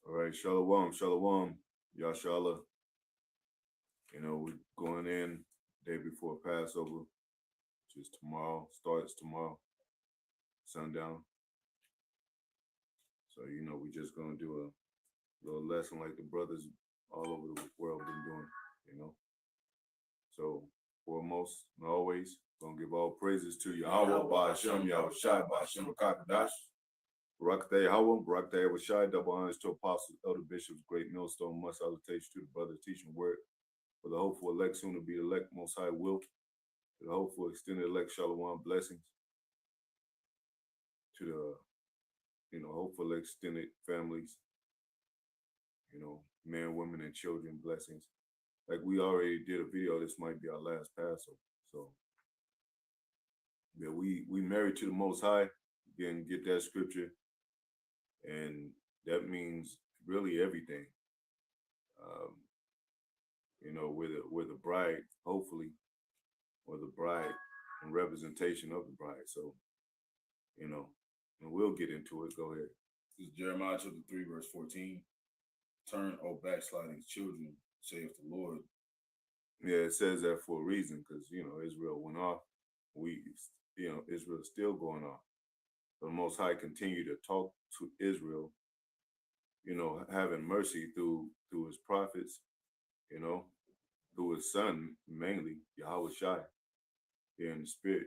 All right, Shalom, Shalom, Yashala. We're going in day before Passover, which is tomorrow, starts tomorrow, sundown. So, we're just going to do a little lesson like the brothers all over the world been doing, you know. So, foremost and always, going to give all praises to Yahweh, Ba'Shem, Yahweh Shai, Ba'Shem, Rakakadash. Barakatah Yahweh, Barakatah Yahweh Shai, double honors to apostles, elder bishops, great millstone, much salutations to the brothers teaching word. For the hopeful elect, soon to be elect, most high will. To the hopeful extended elect, Shalom, blessings. To the, hopeful extended families, men, women, and children, blessings. Like we already did a video, this might be our last Passover. So, yeah, we married to the Most High. Again, get that scripture. And that means really everything. We're the bride, hopefully, or the bride and representation of the bride. So, and we'll get into it. Go ahead. This is Jeremiah chapter 3, verse 14. Turn, O backsliding children, saith the Lord. Yeah, it says that for a reason, because Israel went off. Israel's still going off. The Most High continue to talk to Israel, having mercy through his prophets, through his son, mainly, Yahweh Shai, here in the spirit,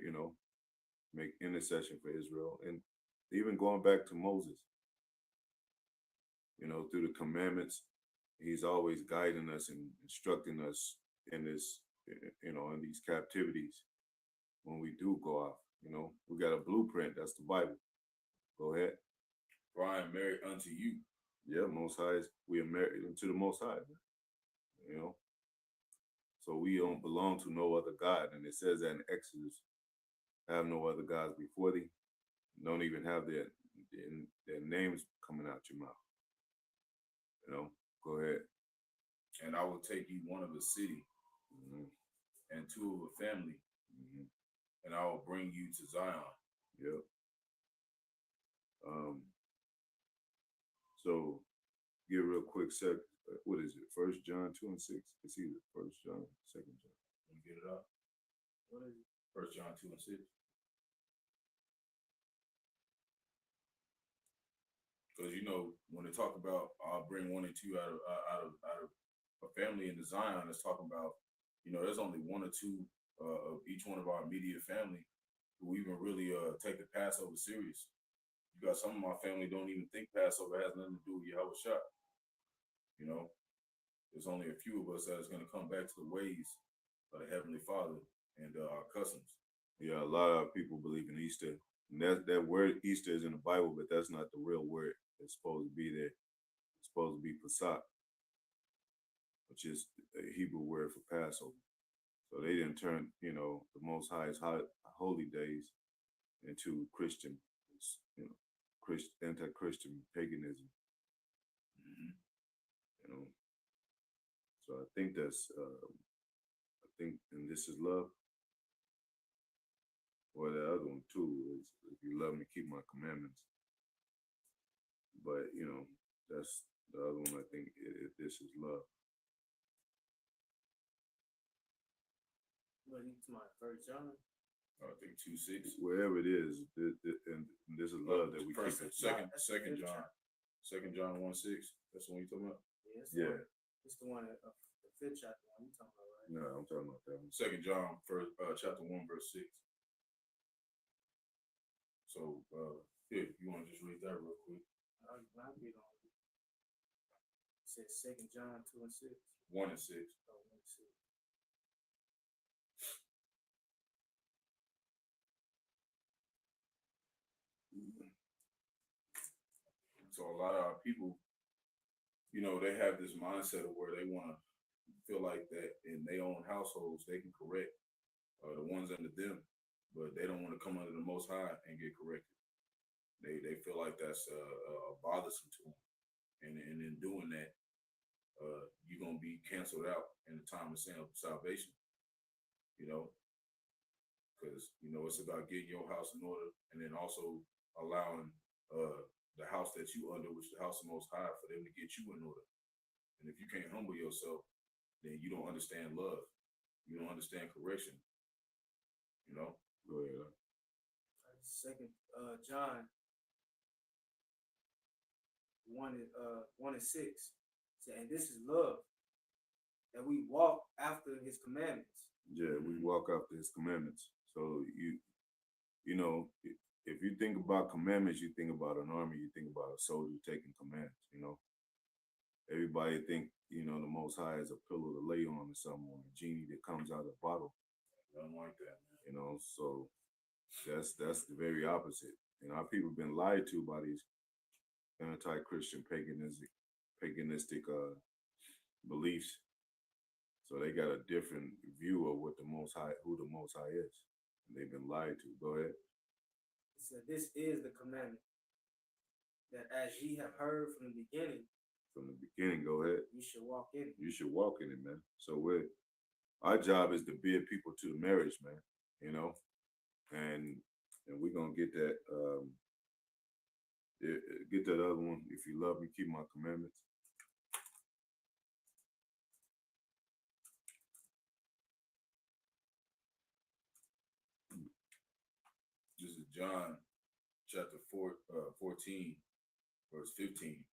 make intercession for Israel. And even going back to Moses, through the commandments, he's always guiding us and instructing us in this, in these captivities when we do go off. We got a blueprint. That's the Bible. Go ahead. For I am married unto you. Yeah, Most High, we are married unto the Most High. So we don't belong to no other God. And it says that in Exodus, have no other gods before thee. Don't even have their names coming out your mouth. Go ahead. And I will take you one of a city, and two of a family, and I will bring you to Zion. Yep. So give real quick sec. What is it? 1 John 2 and 6. It's either 1 John, 2 John. Let me get it up. What is it? 1 John 2 and 6. Because when they talk about I'll bring one and two out of a family into Zion, it's talking about there's only one or two of each one of our immediate family who even really take the Passover serious. You got some of my family don't even think Passover has nothing to do with Yahweh Shai. There's only a few of us that is going to come back to the ways of the Heavenly Father and our customs. Yeah, a lot of people believe in Easter. And that word Easter is in the Bible, but that's not the real word. It's supposed to be there. It's supposed to be Pesach, which is a Hebrew word for Passover. So they didn't turn, the Most High's holy days into Christian, anti-Christian paganism. So I think that's, and this is love. Or the other one too is, if you love me, keep my commandments. But that's the other one. I think this is love. What you to my 1 John? I think 2:6. Wherever it is, and this is love that we keep it. Second John. 2 John 1:6. That's the one you talking about? Yeah. It's the one the 5th chapter one you talking about, right? No, I'm talking about that one. 2 John chapter 1 verse 6. So here, you want to just read that real quick? I'll read on it. It says 2 John 2 and 6. 1 and 6. Oh, 1 and 6. So a lot of our people, they have this mindset of where they want to feel like that in their own households they can correct the ones under them, but they don't want to come under the Most High and get corrected. They feel like that's bothersome to them, and in doing that, you're gonna be canceled out in the time of salvation. Because it's about getting your house in order, and then also allowing the house that you under, which is the house of Most High, for them to get you in order. And if you can't humble yourself, then you don't understand love. You don't understand correction. You know? Go ahead. Second John 1:6. And this is love, that we walk after his commandments. Yeah, we walk after his commandments. So you know, if you think about commandments, you think about an army, you think about a soldier taking commands, you know. Everybody think, you know, the Most High is a pillow to lay on or something, or a genie that comes out of a bottle. Nothing like that, man. You know, so that's the very opposite. And our people have been lied to by these anti-Christian paganistic beliefs. So they got a different view of what the Most High, who the Most High is. And they've been lied to. Go ahead. So this is the commandment, that as ye have heard from the beginning, Go ahead. you should walk in it. You should walk in it, man. So our job is to bid people to the marriage, man. You know, and we're gonna get that. Get that other one. If you love me, keep my commandments. This is John chapter 14, verse 15.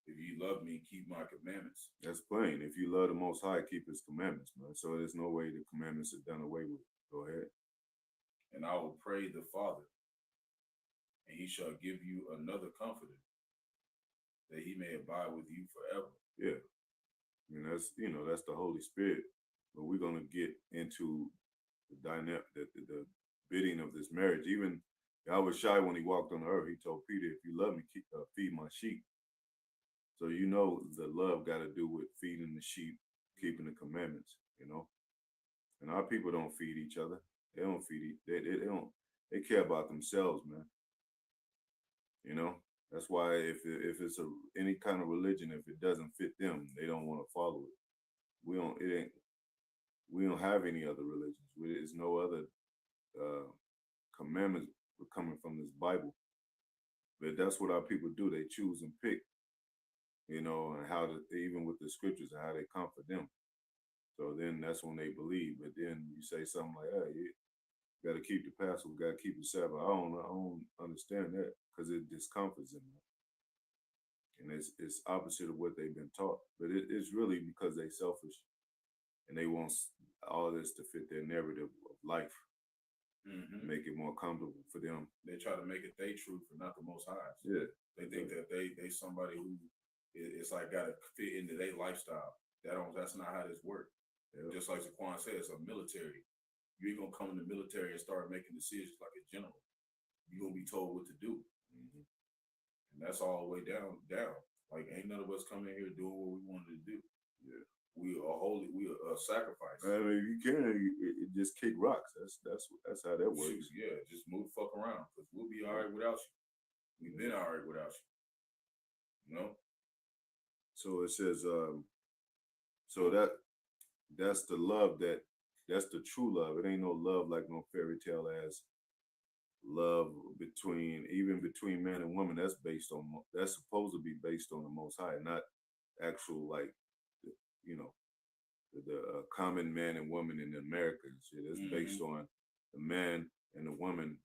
If you love me, keep my commandments. That's plain. If you love the Most High, keep his commandments, man. So there's no way the commandments are done away with. Go ahead. And I will pray the Father, and he shall give you another comforter, that he may abide with you forever. Yeah. I mean, that's the Holy Spirit. But we're gonna get into the dynamic, the bidding of this marriage. Even Yahweh Shai, when he walked on the earth, he told Peter, if you love me, feed my sheep. So you know the love got to do with feeding the sheep, keeping the commandments, you know. And our people don't feed each other. They don't feed they don't. They care about themselves, man. You know. That's why if it's any kind of religion, if it doesn't fit them, they don't want to follow it. We don't have any other religions. There's no other commandments coming from this Bible. But that's what our people do. They choose and pick. You know, and how to, even with the scriptures, how they comfort them. So then that's when they believe. But then you say something like, hey, you got to keep the Passover, got to keep the Sabbath. I don't understand that, because it discomforts them. And it's opposite of what they've been taught. But it's really because they're selfish and they want all this to fit their narrative of life, make it more comfortable for them. They try to make it their truth and not the Most High. Yeah. They think that they somebody who it's like got to fit into their lifestyle. That's not how this works. Yeah. Just like Zaquan said, it's a military. You ain't gonna come in the military and start making decisions like a general. You're gonna be told what to do. And that's all the way down. Like ain't none of us coming here doing what we wanted to do. Yeah. We are holy, we are sacrifice. I mean, you can just kick rocks. That's how that works. Yeah, just move the fuck around, because we'll be all right without you. We've been all right without you. You know? So it says, so that's the love that's the true love. It ain't no love like no fairy tale as love between man and woman. That's supposed to be based on the Most High, not actual like, you know, the common man and woman in America and shit. It's based on the man and the woman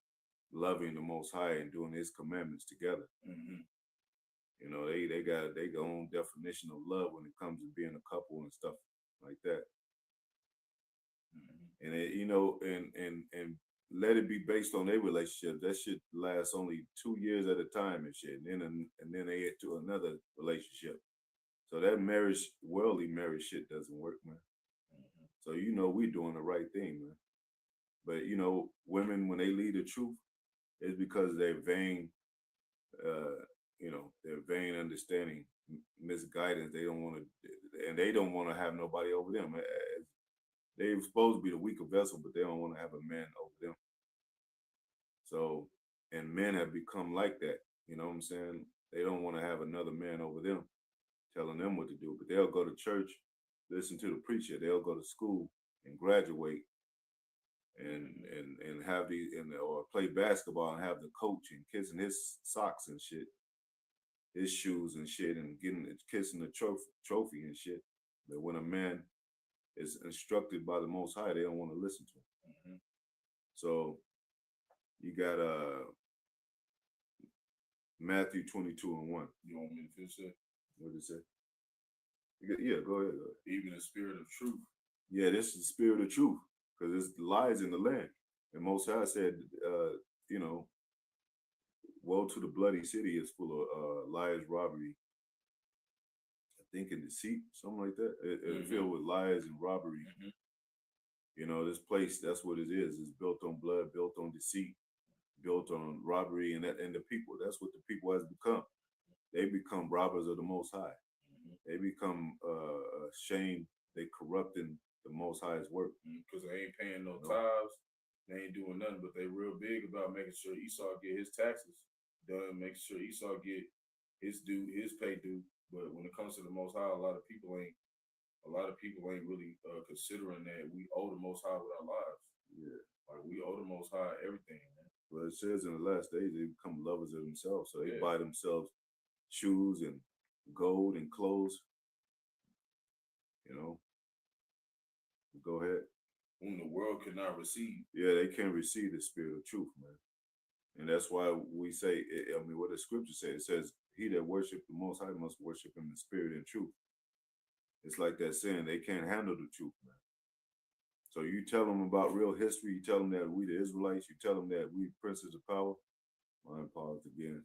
loving the Most High and doing his commandments together. You know, they got their own definition of love when it comes to being a couple and stuff like that. And it, you know, and let it be based on their relationship. That shit lasts only 2 years at a time and shit. And then they get to another relationship. So that worldly marriage shit doesn't work, man. So you know we doing the right thing, man. But you know, women when they lead the truth, it's because they're vain. You know, their vain understanding, misguidance. They don't want to have nobody over them. They're supposed to be the weaker vessel, but they don't want to have a man over them. So, and men have become like that. You know what I'm saying? They don't want to have another man over them, telling them what to do. But they'll go to church, listen to the preacher. They'll go to school and graduate, and have these or play basketball and have the coach and kissing his socks and shit, his shoes and shit, and kissing the trophy and shit. But when a man is instructed by the Most High, they don't want to listen to him. Mm-hmm. So you got Matthew 22:1. You want me to finish that? What did it say? Yeah, go ahead. Even the spirit of truth. Yeah, this is the spirit of truth, because there's lies in the land. And Most High said, you know, woe to the bloody city is full of lies, robbery, I think, and deceit, something like that. It's filled with lies and robbery. Mm-hmm. You know, this place, that's what it is. It's built on blood, built on deceit, built on robbery, and the people. That's what the people has become. They become robbers of the Most High. Mm-hmm. They become ashamed. They corrupting the Most High's work. Because they ain't paying no tithes. They ain't doing nothing, but they real big about making sure Esau get his taxes done, making sure Esau get his due, his pay due. But when it comes to the Most High, a lot of people ain't really considering that we owe the Most High with our lives. Yeah, like we owe the Most High everything, man. Well, it says in the last days they become lovers of themselves, so they buy themselves shoes and gold and clothes. You know, go ahead. Whom the world cannot receive. Yeah, they can't receive the spirit of truth, man. And that's why we say, I mean, what the scripture says, it says, he that worship the Most High must worship him in spirit and truth. It's like that saying, they can't handle the truth, man. So you tell them about real history, you tell them that we the Israelites, you tell them that we princes of power. Mine paused again.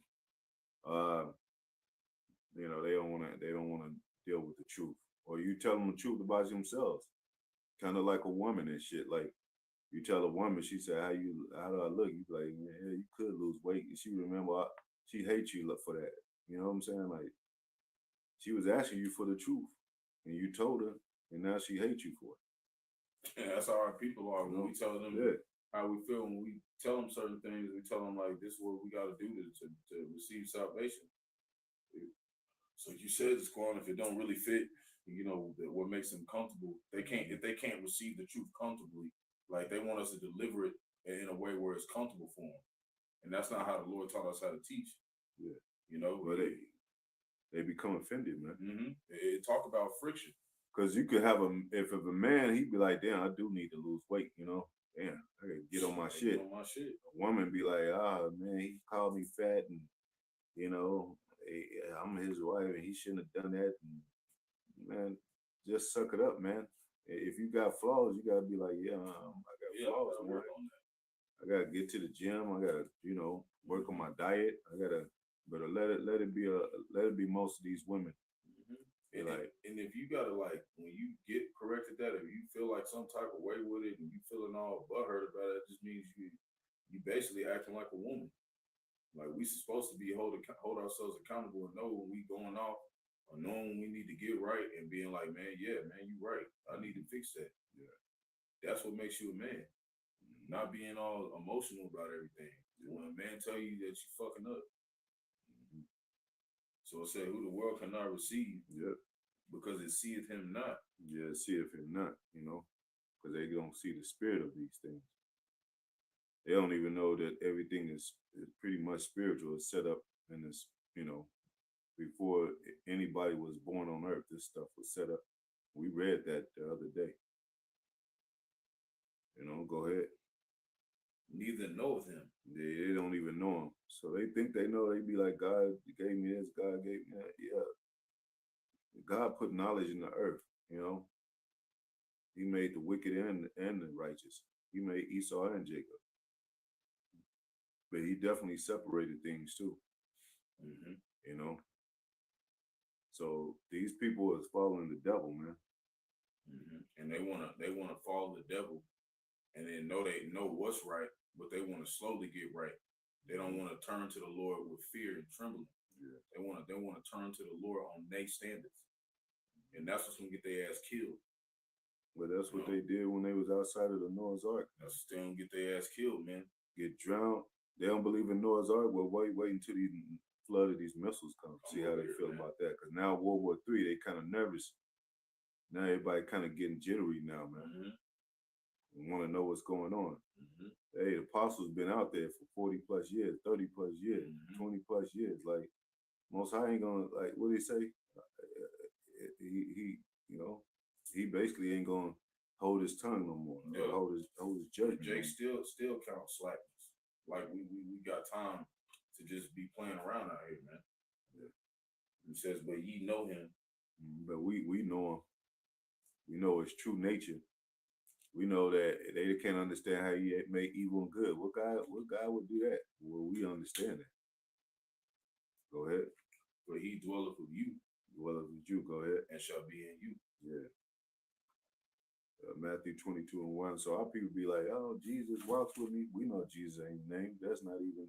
You know, they don't want to deal with the truth. Or you tell them the truth about themselves. Kind of like a woman and shit. Like, you tell a woman, she said, how do I look? You be like, yeah, you could lose weight. And she remember, she hates you for that. You know what I'm saying? Like, she was asking you for the truth, and you told her, and now she hates you for it. Yeah, that's how our people are. When we tell them how we feel, when we tell them certain things, we tell them like, this is what we got to do to receive salvation. So you said it's going, if it don't really fit, you know, what makes them comfortable, if they can't receive the truth comfortably, like they want us to deliver it in a way where it's comfortable for them. And that's not how the Lord taught us how to teach. Yeah. You know? Well, they become offended, man. Mm-hmm. It talk about friction. Because you could have if a man, he'd be like, damn, I do need to lose weight, you know? Damn, I gotta get on my shit. Get on my shit. A woman be like, man, he called me fat and, you know, I'm his wife and he shouldn't have done that. And, man, just suck it up, man. If you got flaws, you gotta be like, I got flaws, man. I gotta get to the gym. I gotta, you know, work on my diet. But let it be most of these women. Mm-hmm. And if you gotta, like, when you get corrected that, if you feel like some type of way with it and you feeling all butthurt about it, it just means you basically acting like a woman. Like, we supposed to be hold ourselves accountable and know when we going off or knowing when we need to get right and being like, man, you right. I need to fix that. Yeah. That's what makes you a man. Mm-hmm. Not being all emotional about everything. When a man tell you that you fucking up. Mm-hmm. So it said, who the world cannot receive. Yep. Because it seeth him not. Yeah, it seeth him not, you know, because they don't see the spirit of these things. They don't even know that everything is pretty much spiritual. It's set up in this, you know, before anybody was born on earth, this stuff was set up. We read that the other day. You know, go ahead. Neither knoweth him. They don't even know him. So they think they know. They be like, God gave me this, God gave me that. Yeah. God put knowledge in the earth, you know. He made the wicked and the righteous. He made Esau and Jacob. But he definitely separated things too. Mm-hmm. You know. So these people is following the devil, man. Mm-hmm. And they wanna follow the devil, and then they know what's right, but they want to slowly get right. They don't want to turn to the Lord with fear and trembling. Yeah. They want to turn to the Lord on their standards, and that's what's gonna get their ass killed. But that's what they did when they was outside of the Noah's Ark. That's what they don't get their ass killed, man. Get drowned. They don't believe in Noah's Ark. Well, wait until the flood of these missiles come. See how they feel about that. Because now World War III, they kind of nervous. Now everybody kind of getting jittery now, man. Mm-hmm. and want to know what's going on. Mm-hmm. Hey, the apostles been out there for 40 plus years, 30 plus years, 20 plus years. Like, Most High ain't gonna, like, what did he say? He he basically ain't gonna hold his tongue no more. Yeah. Hold his judgment. Jake still counts slackness. Like we got time to just be playing around out here, man. Yeah. He says, but ye know him. But we know him. We know his true nature. We know that they can't understand how he make evil and good. What guy would do that? Well, we understand that. Go ahead. But he dwelleth with you. Dwelleth with you. Go ahead. And shall be in you. Yeah. Matthew 22:1. So our people be like, oh, Jesus walks with me. We know Jesus ain't named. That's not even.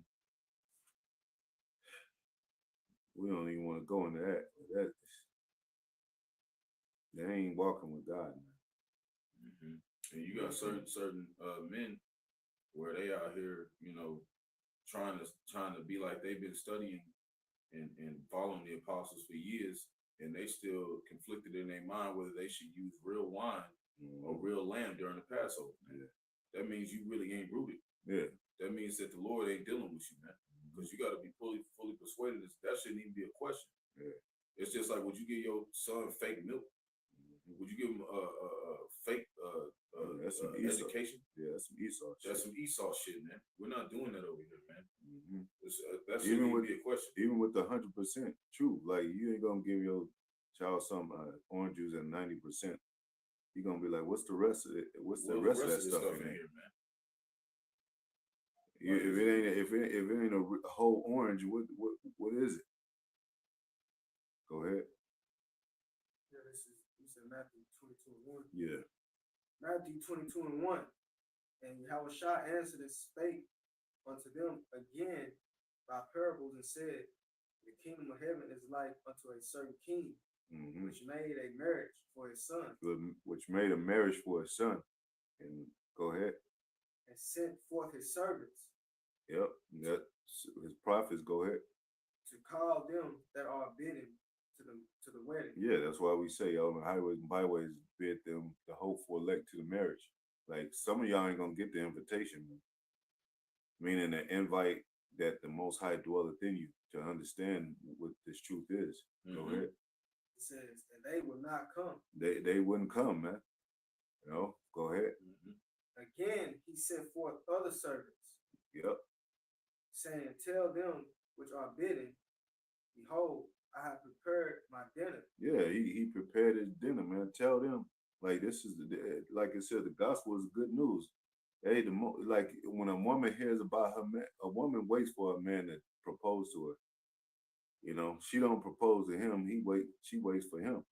We don't even want to go into that. They ain't walking with God, man. Mm-hmm. And you got certain men where they out here, trying to be like they've been studying and following the apostles for years, and they still conflicted in their mind whether they should use real wine or real lamb during the Passover. Yeah. That means you really ain't rooted. Yeah. That means that the Lord ain't dealing with you, man. Because you got to be fully persuaded. That shouldn't even be a question. Yeah. It's just like, would you give your son fake milk? Would you give him a fake that's some education? Yeah, that's some Esau shit. That's some Esau shit, man. We're not doing that over here, man. Mm-hmm. That shouldn't even be a question. Even with the 100% truth, like you ain't gonna give your child some orange juice at 90%. You gonna be like, what's the rest of it? What's the rest of that stuff in here, man? If it ain't a whole orange, what is it? Go ahead. Yeah, you said Matthew 22:1. Yeah. Matthew 22:1. And Yahushua answered and spake unto them again by parables and said, the kingdom of heaven is like unto a certain king, which made a marriage for his son. Which made a marriage for his son. And go ahead. And sent forth his servants. Yep. His prophets, go ahead. To call them that are bidden to the wedding. Yeah, that's why we say on the highways and byways bid them the hopeful elect to the marriage. Like some of y'all ain't gonna get the invitation, man. Meaning the invite that the Most High dwelleth in you to understand what this truth is. Go ahead. It says, and they will not come. They wouldn't come, man. Go ahead. Again, he sent forth other servants. Yep. Saying, tell them which are bidden, behold, I have prepared my dinner. Yeah, he prepared his dinner, man. Tell them, like this is like I said, the gospel is good news. Hey, like when a woman hears about her man, a woman waits for a man to propose to her. She don't propose to him. She waits for him.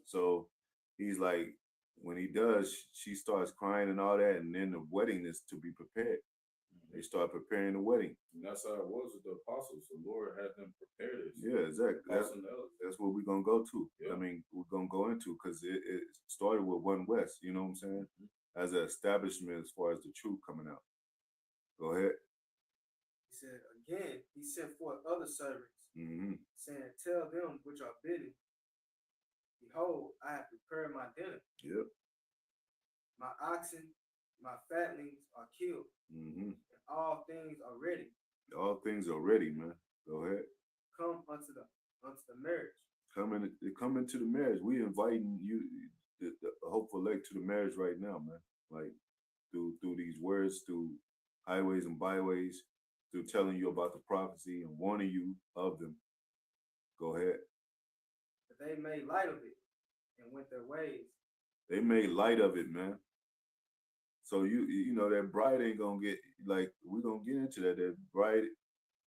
So he's like, when he does, she starts crying and all that, and then the wedding is to be prepared. They start preparing the wedding. And that's how it was with the apostles. The Lord had them prepare this. Yeah, exactly. That's what we're going to go to. Yeah. I mean, we're going to go into because it started with One West, you know what I'm saying? As an establishment as far as the truth coming out. Go ahead. He said, again, he sent forth other servants, saying, tell them which are bidden, behold, I have prepared my dinner. Yep. My oxen, my fatlings are killed. And all things are ready. All things are ready, man. Go ahead. Come unto the marriage. Come into the marriage. We inviting you, the hopeful elect, to the marriage right now, man. Like through these words, through highways and byways, through telling you about the prophecy and warning you of them. Go ahead. But they made light of it and went their ways. They made light of it, man. So you know that bride ain't gonna get, like, we're gonna get into that bride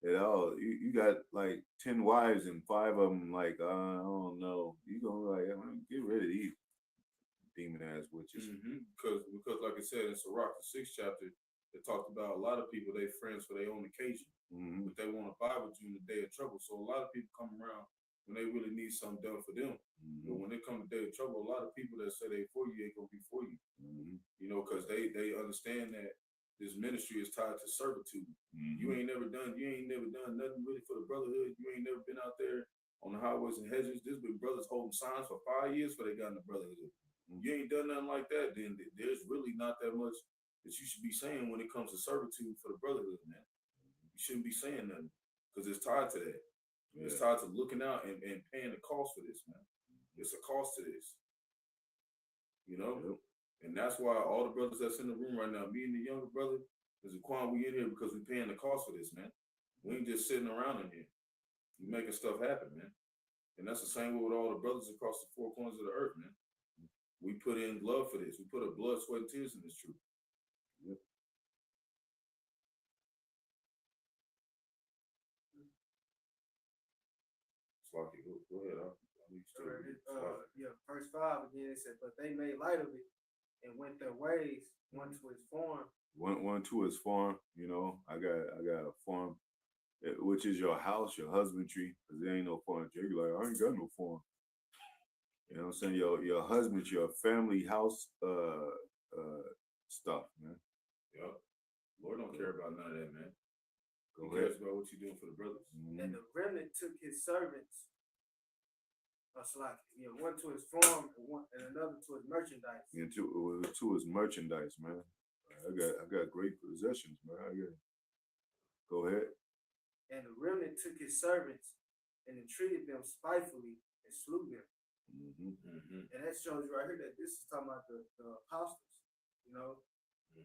at all. You got like 10 wives and 5 of them like, I don't know. You gonna like, get rid of these demon ass witches. Because like I said in Sirach, the 6th chapter, it talked about a lot of people, they friends for their own occasion, but they want to abide with you in the day of trouble. So a lot of people come around when they really need something done for them. But when they come to day of trouble, a lot of people that say they for you ain't gonna be for you. Because they understand that this ministry is tied to servitude. You ain't never done nothing really for the brotherhood. You ain't never been out there on the highways and hedges. There's been brothers holding signs for 5 years before they got in the brotherhood. You ain't done nothing like that, then there's really not that much that you should be saying when it comes to servitude for the brotherhood, man. You shouldn't be saying nothing because it's tied to that. Yeah. It's tied to looking out and paying the cost for this, man. It's a cost to this, you know? Yep. And that's why all the brothers that's in the room right now, me and the younger brother, is Quan, we in here because we paying the cost for this, man. We ain't just sitting around in here. We making stuff happen, man. And that's the same way with all the brothers across the four corners of the earth, man. We put in blood for this. We put a blood, sweat, and tears in this truth. Yep. Slocky, go ahead. Yeah, verse 5 again, it said, but they made light of it and went their ways, one to his farm. One to his farm, you know. I got a farm, which is your house, your husbandry, because there ain't no farm. You're like, I ain't got no farm. You know what I'm saying? Your husbandry, your family house stuff, man. Yep. Lord don't care about none of that, man. Go He ahead. cares about what you're doing for the brothers. And the remnant took his servants, one to his farm and another to his merchandise. And to his merchandise, man. I got great possessions, man. Go ahead. And the remnant took his servants and entreated them spitefully and slew them. And that shows you right here that this is talking about the apostles, you know,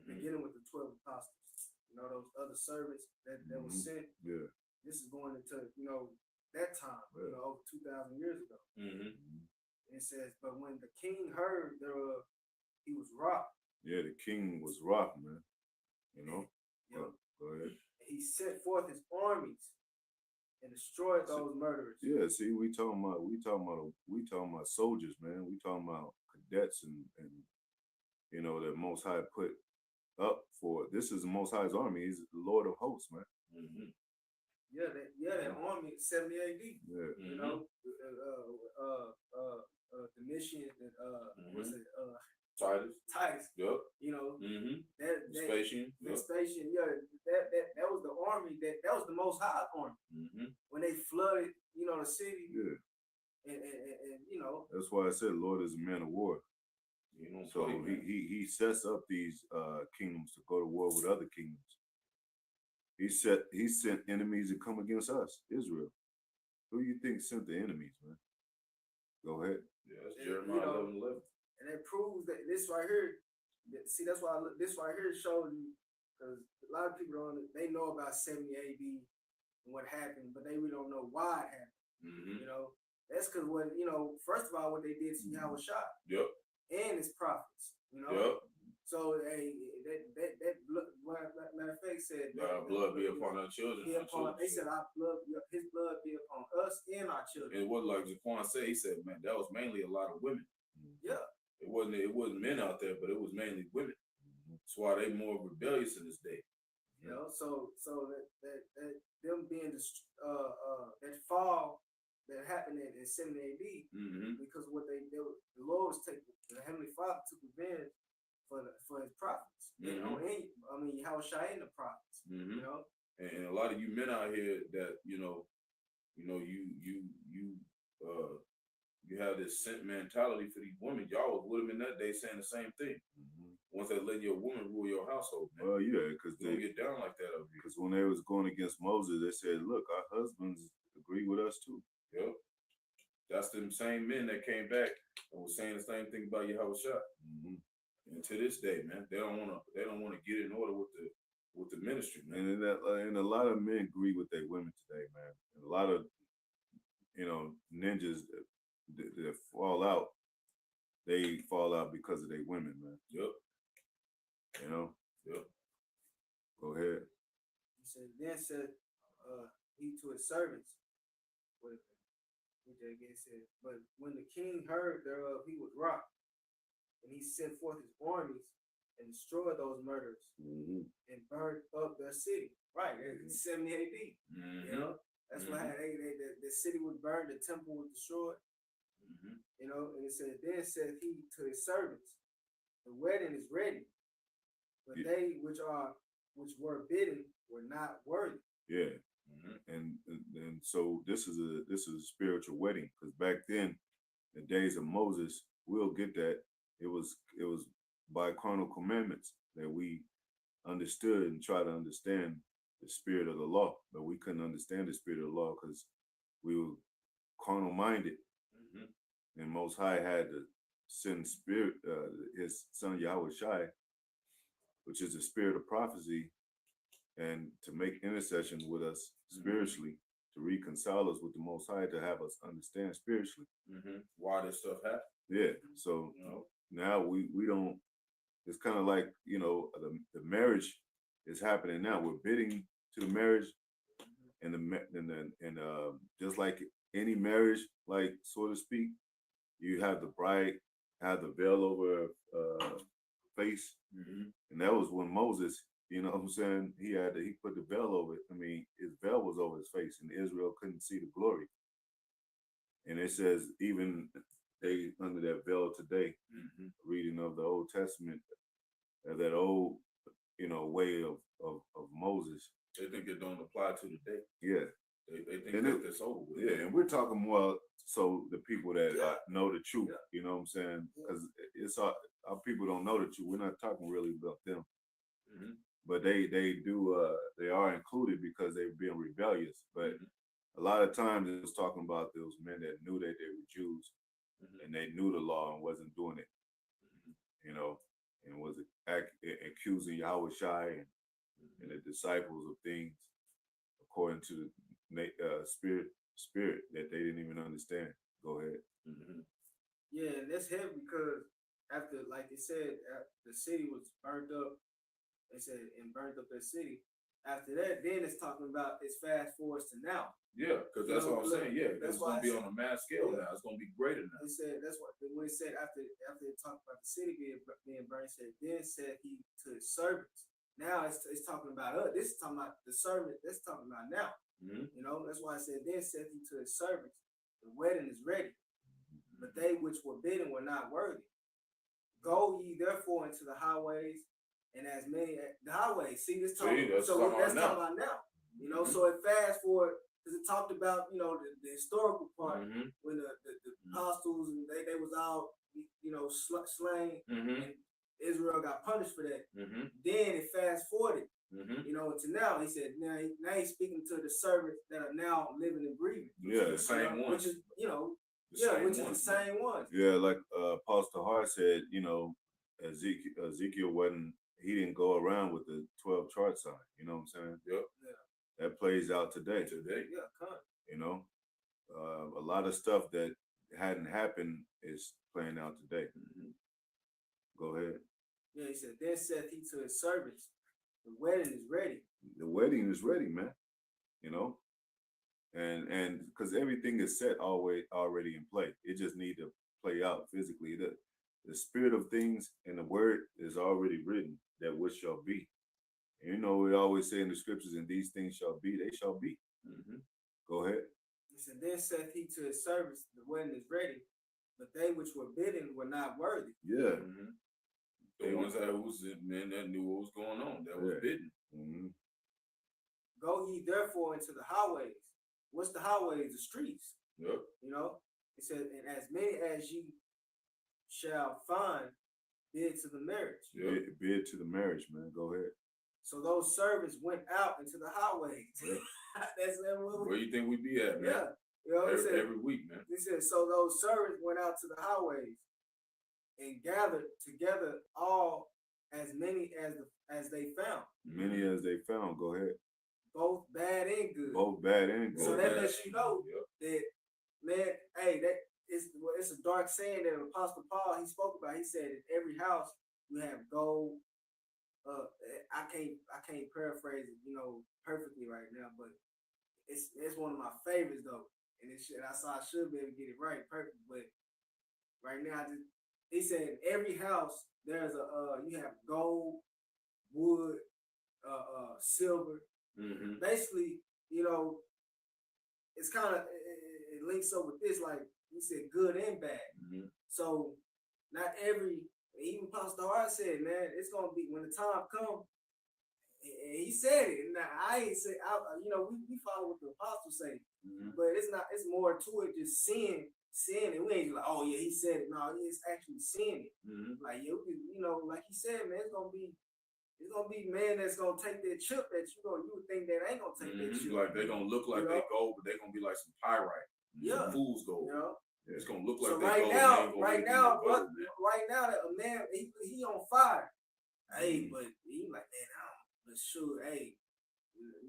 beginning with the 12 apostles, you know, those other servants that were sent. Yeah. This is going into, you know, that time, you know, over 2,000 years ago. It says, but when the king heard thereof, he was wroth. Yeah, the king was wroth, man. You know? Yep. Go ahead. He sent forth his armies and destroyed those murderers. Yeah, see, we talking about soldiers, man. We talking about cadets and you know, that Most High put up for. This is the Most High's army. He's the Lord of hosts, man. That army 70 AD. Yeah. You know, the mission that what's it? Titus. Yep. You know, Vespasian. Vespasian. Yeah, that was the army that was the Most High army. When they flooded, you know, the city. Yeah. And you know. That's why I said Lord is a man of war. You know, so he sets up these kingdoms to go to war with other kingdoms. He sent enemies to come against us, Israel. Who you think sent the enemies, man? Go ahead. Yeah, that's Jeremiah 11:11. And it proves that this right here. See, that's why this right here shows you, because a lot of people they know about 70 AD and what happened, but they really don't know why it happened. You know, that's because first of all, what they did to Yahweh shot. Yep. And his prophets. You know. Yep. So that matter of fact said blood be upon our children. They said his blood be upon us and our children. And what like Jaquan said, he said, man, that was mainly a lot of women. Yeah. It wasn't men out there, but it was mainly women. That's why they more rebellious in this day. You know, so that them being that fall that happened in 70 AD because what the Lord was the Heavenly Father took revenge for his prophets. You know, how shine the prophets. You know, and a lot of you men out here that you have this sent mentality for these women. Y'all was with them in that day saying the same thing. Once they let your woman rule your household, man. Well, yeah, because they get down like that over here. Because when they was going against Moses, they said, "Look, our husbands agree with us too." Yep. That's them same men that came back and was saying the same thing about Yahweh Shah. And to this day, man, they don't want to get in order with the ministry, man. And a lot of men agree with their women today, man. And a lot of ninjas that fall out, they fall out because of their women, man. Yep. You know. Yep. Go ahead. Then said he to his servants. But when the king heard thereof, he was wroth, and he sent forth his armies and destroyed those murderers and burned up their city. Right, in 70 AD. You know, that's why the city was burned, the temple was destroyed. You know, and it said, then said he to his servants, the wedding is ready, but they which were bidden were not worthy. Yeah. And so this is a spiritual wedding, because back then, the days of Moses, we'll get that It was by carnal commandments that we understood and try to understand the spirit of the law, but we couldn't understand the spirit of the law because we were carnal minded. And Most High had to send spirit, his son Yahweh Shai, which is the spirit of prophecy, and to make intercession with us spiritually, to reconcile us with the Most High, to have us understand spiritually. Why this stuff happened. Yeah. So You know? now we don't. It's kind of like, you know, the marriage is happening now. We're bidding to the marriage, and just like any marriage, like so to speak, you have the bride have the veil over face, and that was when Moses, you know what I'm saying, he put the veil over it. I mean, his veil was over his face, and Israel couldn't see the glory. And it says even they under that veil today, reading of the Old Testament, that old, you know, way of Moses. They think it don't apply to today. Yeah. They think that's over with. Yeah, and we're talking more so the people that know the truth, you know what I'm saying? Because it's our people don't know the truth. We're not talking really about them. But they do, they are included because they've been rebellious. But a lot of times it was talking about those men that knew that they were Jews and they knew the law and wasn't doing it, you know, and was accusing Yahweh Shai and the disciples of things according to spirit that they didn't even understand. Go ahead. Yeah, and that's heavy because after, like they said, the city was burnt up. They said and burnt up that city. After that, then it's talking about it's fast forwards to now. Yeah, because that's what I'm saying. Yeah, that's it's gonna be on a mass scale now. It's gonna be greater now. They said that's what when it said after they talked about the city being burned, said then said he to his servants. Now it's talking about us. This is talking about the servant. That's talking about now. You know, that's why I said then said he to his servants, the wedding is ready, but they which were bidden were not worthy. Go ye therefore into the highways, and as many the highways. See this talking. That's talking about now. You know, so it fast forward because it talked about, you know, the historical part when the apostles and they was all, you know, slain, and Israel got punished for that. Then it fast forwarded, you know, to now. He said now he's speaking to the servants that are now living and breathing. Yeah, the same ones. Which is, you know, which is the same ones. Yeah, like Pastor Hart said, you know, Ezekiel he didn't go around with the 12 chart sign. You know what I'm saying? Yep. That plays out today. Yeah, you know, a lot of stuff that hadn't happened is playing out today. Go ahead. Yeah, he said, then said he to his servants, the wedding is ready. The wedding is ready, man. You know, and because everything is set already in play. It just need to play out physically. The spirit of things and the word is already written that what shall be. And, you know, we always say in the scriptures, and these things shall be, they shall be. Go ahead. He said, then said he to his servants, the wedding is ready, but they which were bidden were not worthy. Yeah. The ones that knew what was going on, that was bidden. Go ye therefore into the highways. What's the highways? The streets. Yep. You know, it said, and as many as ye shall find, bid to the marriage. Bid to the marriage, man. Go ahead. So those servants went out into the highways. That's where you think we be at, man? Yeah. You know, every week, man. He said, so those servants went out to the highways and gathered together all as many as they found. Many as they found. Go ahead. Both bad and good. Both bad and good. So that lets you know that, man, hey, it's a dark saying that Apostle Paul, he spoke about. He said in every house you have gold. I can't paraphrase it, you know, perfectly right now, but it's one of my favorites though. And I should be able to get it right perfect, but right now he said in every house there's you have gold, wood, silver. Basically, you know, it's kind of it links up with this, like he said, good and bad. So not even Pastor Hart said, man, it's gonna be when the time comes. And he said it. Now I ain't say, you know, we follow what the apostles say, but it's not. It's more to it. Just seeing saying it. We ain't like, oh yeah, he said it. No, it's actually saying it. Mm-hmm. Like you know, like he said, man, it's gonna be men that's gonna take that chip that you would think that ain't gonna take that chip. Like they gonna look like they gold, but they gonna be like some pyrite, some fool's gold. You know? It's gonna look like So they right gold. right now, that a man he on fire. Hey, but he like, man, but sure, hey,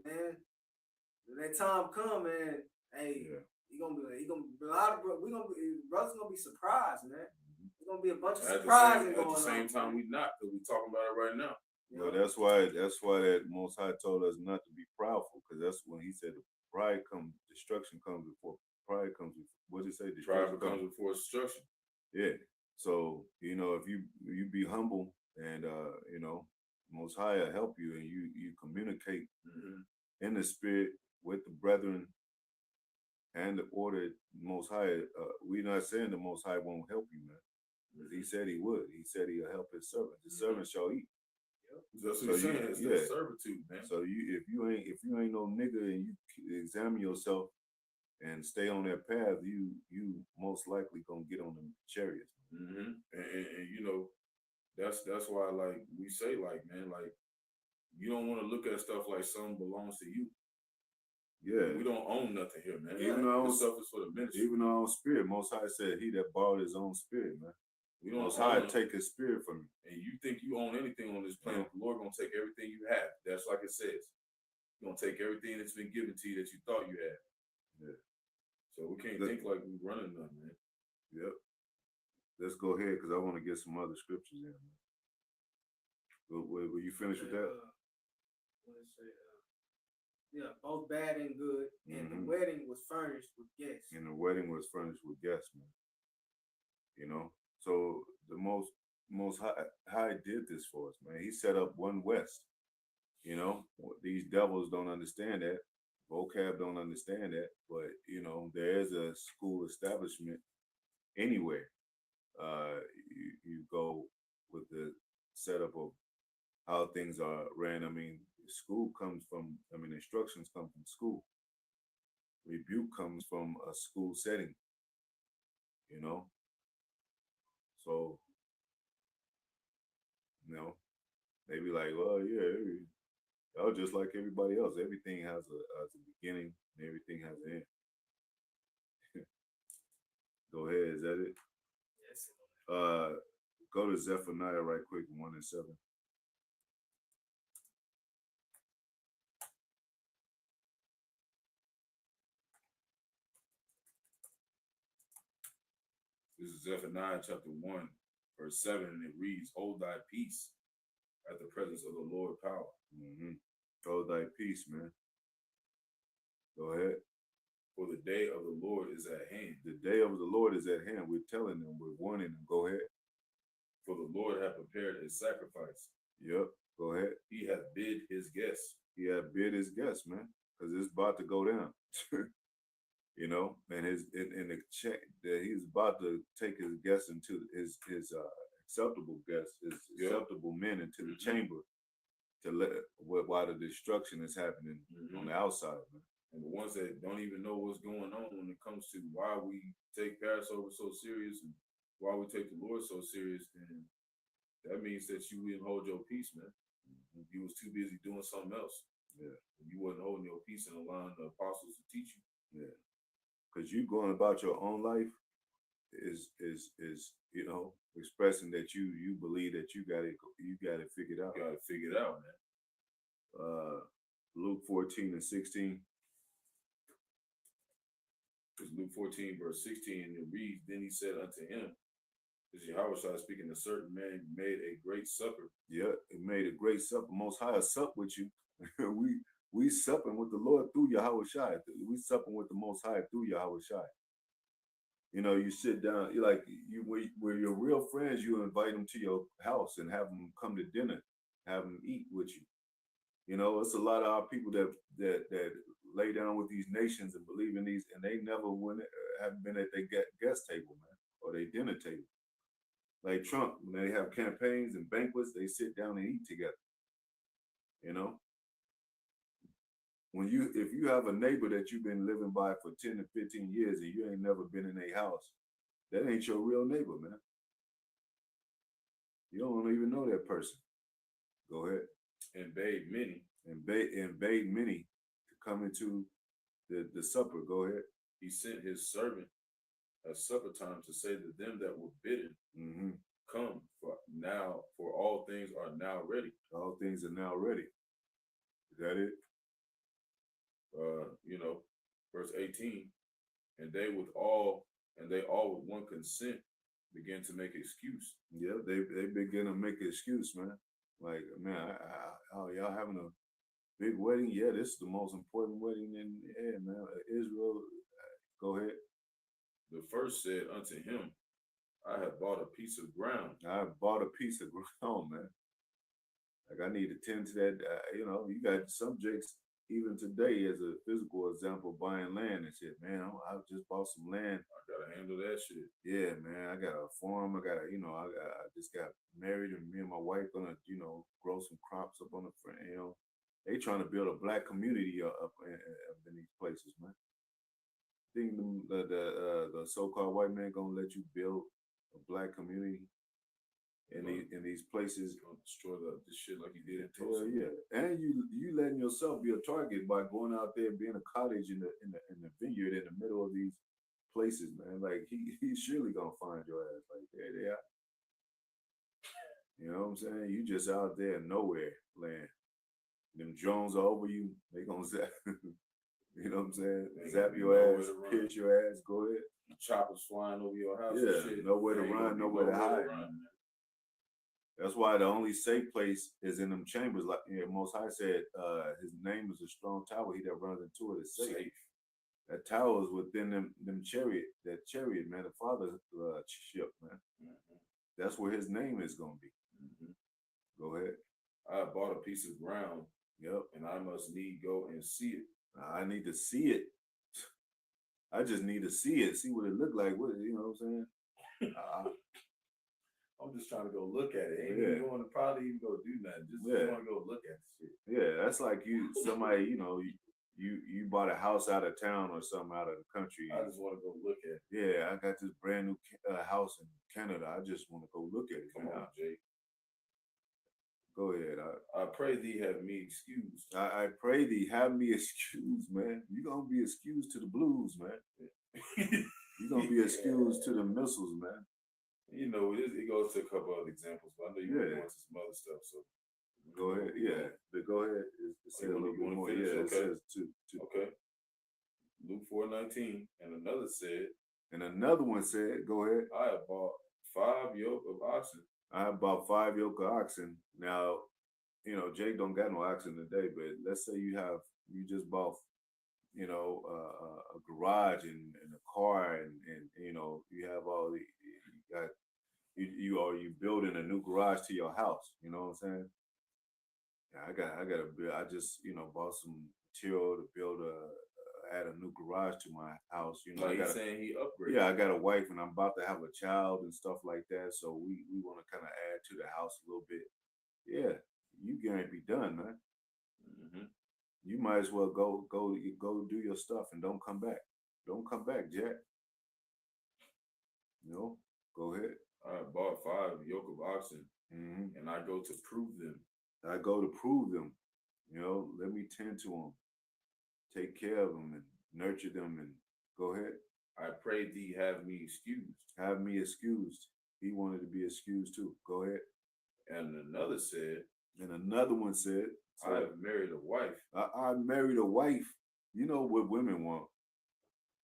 man, when that time come, man, hey, he gonna be a lot of brothers gonna be surprised, man. There's gonna be a bunch of surprises going on. At the same time, we not, because we talking about it right now. Well, that's why that Most High told us not to be proudful, because that's when he said destruction comes before pride comes before. What did he say? Pride comes before destruction. Yeah. So, you know, if you be humble and you know, Most High will help you, and you communicate in the spirit with the brethren and the order. Most High, we're not saying the Most High won't help you, man. He said he would. He said he'll help his servant. His servant shall eat. That's what he's saying. It's the servitude, man. So if you ain't no nigga, and you examine yourself and stay on that path, you most likely gonna get on them chariots. And you know, that's why, like we say, like, man, like, you don't want to look at stuff like something belongs to you. Yeah, we don't own nothing here, man. Even our own stuff is for the ministry. Even our own spirit. Most High said, "He that borrowed his own spirit, man." We don't Most High take his spirit from you. And you think you own anything on this planet? The Lord gonna take everything you have. That's like it says. He's gonna take everything that's been given to you that you thought you had. Yeah. So we can't think like we running nothing, man. Yep. Let's go ahead, because I want to get some other scriptures in. Will you finish with that? Yeah, both bad and good. And the wedding was furnished with guests. And the wedding was furnished with guests, man. You know, so the most high did this for us, man. He set up one West. You know, these devils don't understand that. Vocab don't understand that. But you know, there is a school establishment anywhere. You go with the setup of how things are ran. I mean, instructions come from school. Rebuke comes from a school setting. You know. So, you know, they be like, well, yeah, y'all just like everybody else. Everything has a beginning and everything has an end. Go ahead, is that it? Yes. Go to Zephaniah right quick, 1:7. This is Zephaniah chapter 1, verse 7, and it reads, "Hold thy peace at the presence of the Lord power." Hold thy peace, man. Go ahead. For the day of the Lord is at hand. The day of the Lord is at hand. We're telling them, we're warning them. Go ahead. For the Lord hath prepared his sacrifice. Yep. Go ahead. He hath bid his guests. He hath bid his guests, man, because it's about to go down. You know, and the check that he's about to take his guests into his acceptable guests, his acceptable men into the chamber to let while the destruction is happening on the outside, man. And the ones that don't even know what's going on when it comes to why we take Passover so serious and why we take the Lord so serious, then that means that you didn't hold your peace, man. You was too busy doing something else. Yeah. You wasn't holding your peace and allowing the apostles to teach you. Yeah. Because you going about your own life is you know, expressing that you believe that you got it figured out. You got it figured out, man. Luke 14:16. It's Luke 14, verse 16, and it reads, "Then he said unto him," this is Yahweh speaking, "a certain man made a great supper." Yeah, it made a great supper. Most High sup with you. we supping with the Lord through Yahweh. We supping with the Most High through Yahweh. You know, you sit down, you're like, where your real friends, you invite them to your house and have them come to dinner, have them eat with you. You know, it's a lot of our people that lay down with these nations and believe in these, and they never haven't been at their guest table, man, or their dinner table. Like Trump, when they have campaigns and banquets, they sit down and eat together. You know, if you have a neighbor that you've been living by for 10 to 15 years and you ain't never been in a house, that ain't your real neighbor, man. You don't even know that person. Go ahead. And bade many. And bade many to come into the supper. Go ahead. He sent his servant at supper time to say to them that were bidden, come, for all things are now ready. All things are now ready. Is that it? Verse 18, and they all with one consent began to make excuse. Yeah, they begin to make an excuse, man. Like, man, y'all having a big wedding? Yeah, this is the most important wedding in Israel. Go ahead. The first said unto him, I have bought a piece of ground. I bought a piece of ground, man. Like, I need to tend to that. You got some jakes even today as a physical example buying land and shit. Man, I just bought some land. I gotta handle that shit. Yeah, man. I got a farm. I just got married, and me and my wife gonna grow some crops up on the front. They trying to build a black community up in these places, man. Think the so-called white man gonna let you build a black community in these places? Gonna destroy the shit like he did in Tulsa. Tulsa. Yeah, and you letting yourself be a target by going out there being a cottage in the vineyard in the middle of these places, man. Like he's surely gonna find your ass. Like there they are. You know what I'm saying? You just out there nowhere land. Them drones are over you. They gonna zap. You know what I'm saying? Zap your ass, pierce your ass. Go ahead. Choppers flying over your house. Yeah, and shit. nowhere to run, nowhere to hide. That's why the only safe place is in them chambers. Like Most High said, his name is a strong tower. He that runs into it is safe. That tower is within them chariot. That chariot, man, the Father's ship, man. That's where his name is gonna be. Go ahead. I bought a piece of ground. Yep. And I must need go and see it. I need to see it. I just need to see it. See what it look like. What you know what I'm saying? I'm just trying to go look at it. Ain't even going to probably even go do nothing. Just want to go look at the shit. Yeah, that's like somebody, you bought a house out of town or something out of the country. I just want to go look at it. Yeah, I got this brand new house in Canada. I just want to go look at it. Come on, Jake. Go ahead. I pray thee have me excused. I pray thee have me excused, man. You're going to be excused to the blues, man. You're going to be excused to the missiles, man. It goes to a couple other examples, but I know you're going to some other stuff. So go ahead. Yeah. Go ahead. Say a little bit more. Yeah, it says two. Okay. Luke 4:19. And another said. And another one said, go ahead. I have bought 5 yoke of oxen. I have bought 5 yoke of oxen. Now, Jake don't got no oxen today, but let's say you just bought, a garage and a car and you have all the, you building a new garage to your house. You know what I'm saying? Yeah, I just, bought some material to build add a new garage to my house. Like he's saying he upgraded. Yeah, I got a wife and I'm about to have a child and stuff like that. So we want to kind of add to the house a little bit. Yeah, you can't be done, man. You might as well go do your stuff and don't come back. Don't come back, Jack. Go ahead. I bought 5 yoke of oxen, and I go to prove them. I go to prove them. Let me tend to them, take care of them, and nurture them. And go ahead. I pray thee have me excused. Have me excused. He wanted to be excused too. Go ahead. And another said. And another one said, I have married a wife. I married a wife. You know what women want?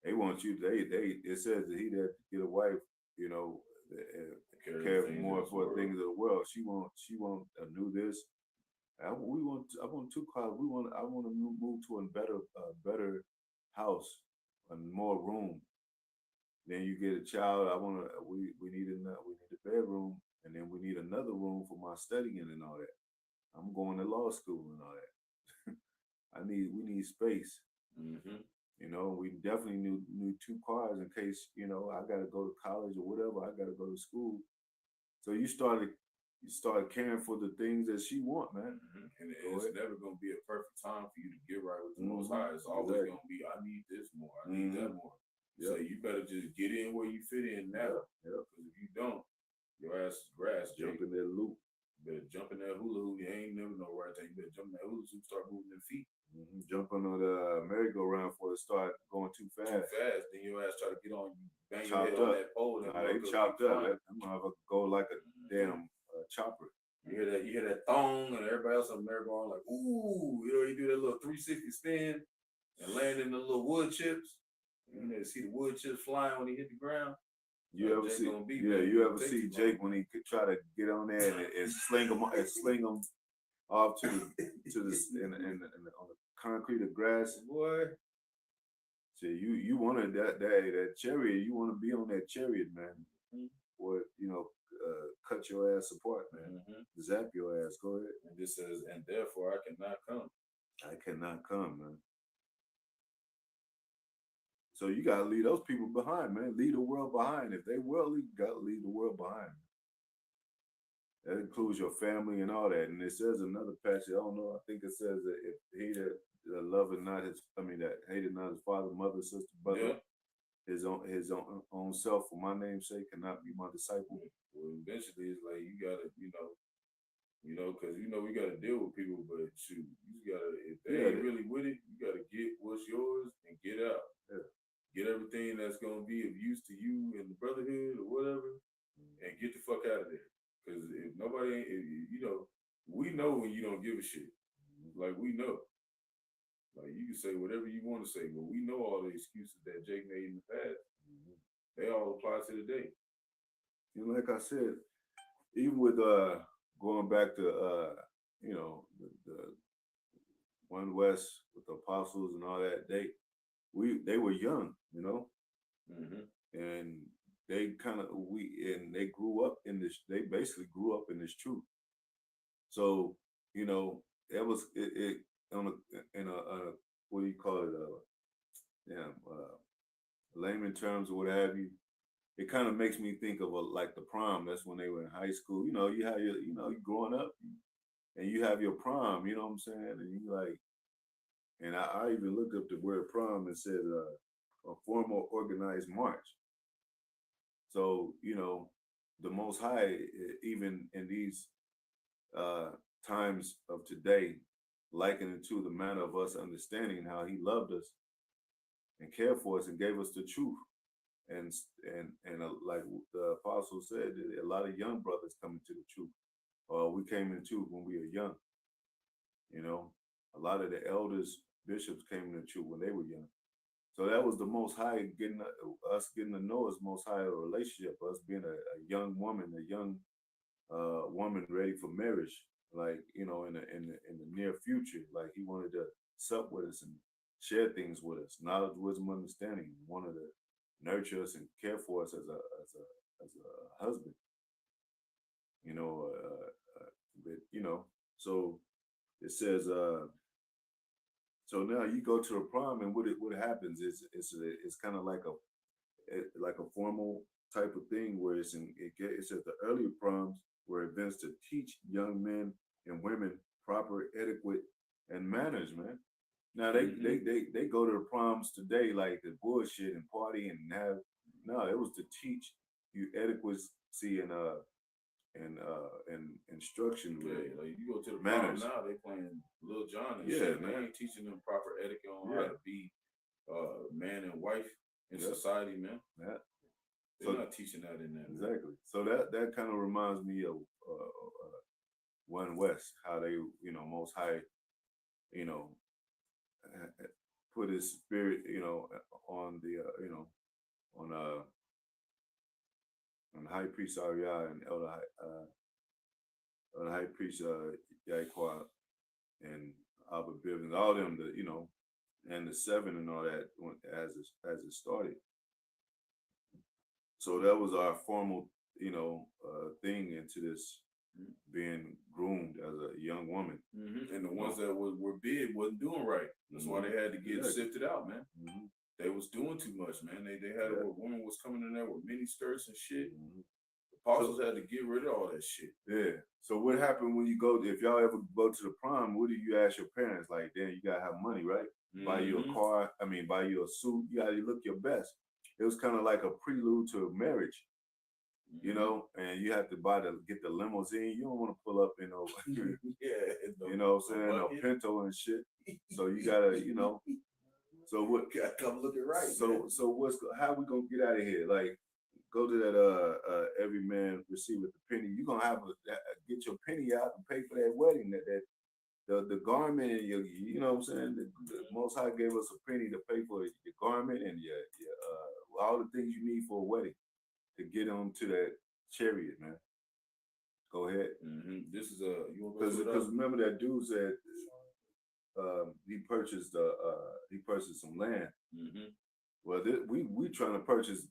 They want you. It says that he that get a wife. Care more for things of the world. She want a new this. I want 2 cars. I want to move to a better house and more room. Then you get a child. We need a bedroom, and then we need another room for my studying and all that. I'm going to law school and all that. We need space. We definitely need 2 cars in case, I got to go to college or whatever. I got to go to school. So you started you start caring for the things that she want, man. And it's never gonna be a perfect time for you to get right with the Most High. It's always gonna be, I need this more, I need that more. So you better just get in where you fit in now. Because if you don't, your ass is grass. Jump in that loop. You better jump in that hula hoop. You ain't never know right thing. You better jump in that hula hoop, start moving them feet. Jump on the merry-go-round before it start going too fast. Then your ass try to get on you, bang your head on that pole. Nah, they chopped up. That motherfucker go like a damn chopper. You hear that thong, and everybody else on the merry-go-round like, ooh, you do that little 360 spin and land in the little wood chips. You know, see the wood chips flying when he hit the ground. You ever see Jake when he could try to get on there and sling them off to the on the concrete or grass? Boy. So you wanted that chariot, you want to be on that chariot, man. Or cut your ass apart, man. Zap your ass. Go ahead. And this says, and therefore I cannot come. I cannot come, man. So you gotta leave those people behind, man. Leave the world behind. If they worldly, you gotta leave the world behind. That includes your family and all that. And it says another passage, I don't know, I think it says that if he that loveth not that hated not his father, mother, sister, brother, his own self for my name's sake cannot be my disciple. Well, eventually it's like you gotta, because we gotta deal with people, but shoot, you gotta, if they ain't really with it, you gotta get what's yours and get out. Get everything that's gonna be of use to you in the brotherhood or whatever, and get the fuck out of there. Because if nobody, we know when you don't give a shit. Like we know. Like you can say whatever you want to say, but we know all the excuses that Jake made in the past. They all apply to today. Like I said, even with going back to the One West with the apostles and all that, they were young, and they they grew up in this. They basically grew up in this truth. So that was it on a what do you call it? Layman terms or what have you. It kind of makes me think of like the prom. That's when they were in high school. You have your, you growing up, and you have your prom. You know what I'm saying? And you like. And I even looked up the word prom and said a formal organized march. So, the Most High, even in these times of today, likened it to the manner of us understanding how he loved us and cared for us and gave us the truth. And like the apostle said, a lot of young brothers come into the truth. We came into when we were young. A lot of the elders, bishops came into the truth when they were young. So that was the Most High getting to know us, Most High, a relationship, us being a young woman, woman ready for marriage, like, in the near future. Like he wanted to sup with us and share things with us, knowledge, wisdom, understanding. He wanted to nurture us and care for us as a husband. So it says, so now you go to a prom, and what happens is it's kind of like a formal type of thing where it says the earlier proms were events to teach young men and women proper etiquette and manners, man. Now they go to the proms today like the bullshit and party and it was to teach you etiquette and instruction. Like you go to the manners. Prom now, they playing Lil Jon and shit. Man. They ain't teaching them proper etiquette on how to be man and wife in society, man. Yeah. They're not teaching that in there. Exactly. So that kind of reminds me of One West, how they, Most High, put his spirit, on the, on High Priest Ariah and Elder High Priest Yahquat and Albert Bivens, all them, and the seven and all that as it started. So that was our formal, thing into this being groomed as a young woman. And the ones that were big wasn't doing right. That's why they had to get sifted out, man. They was doing too much, man. They had a woman was coming in there with mini skirts and shit. Apostles had to get rid of all that shit. Yeah. So what happened when you go? If y'all ever go to the prom, what do you ask your parents? Like, then you gotta have money, right? Buy you a car. I mean, buy you a suit. You gotta look your best. It was kind of like a prelude to marriage, you know. And you have to get the limousine. You don't want to pull up in no, you know what I'm saying, a Pinto and shit. So you gotta, you know. So what? Gotta come looking right. So how we gonna get out of here? Like, go to that every man receiveth the penny. You gonna have to get your penny out and pay for that wedding. The garment and you know what I'm saying. The Most High gave us a penny to pay for your garment and your all the things you need for a wedding to get onto that chariot, man. Go ahead. This is because remember that dude said he purchased some land. Well, we trying to purchase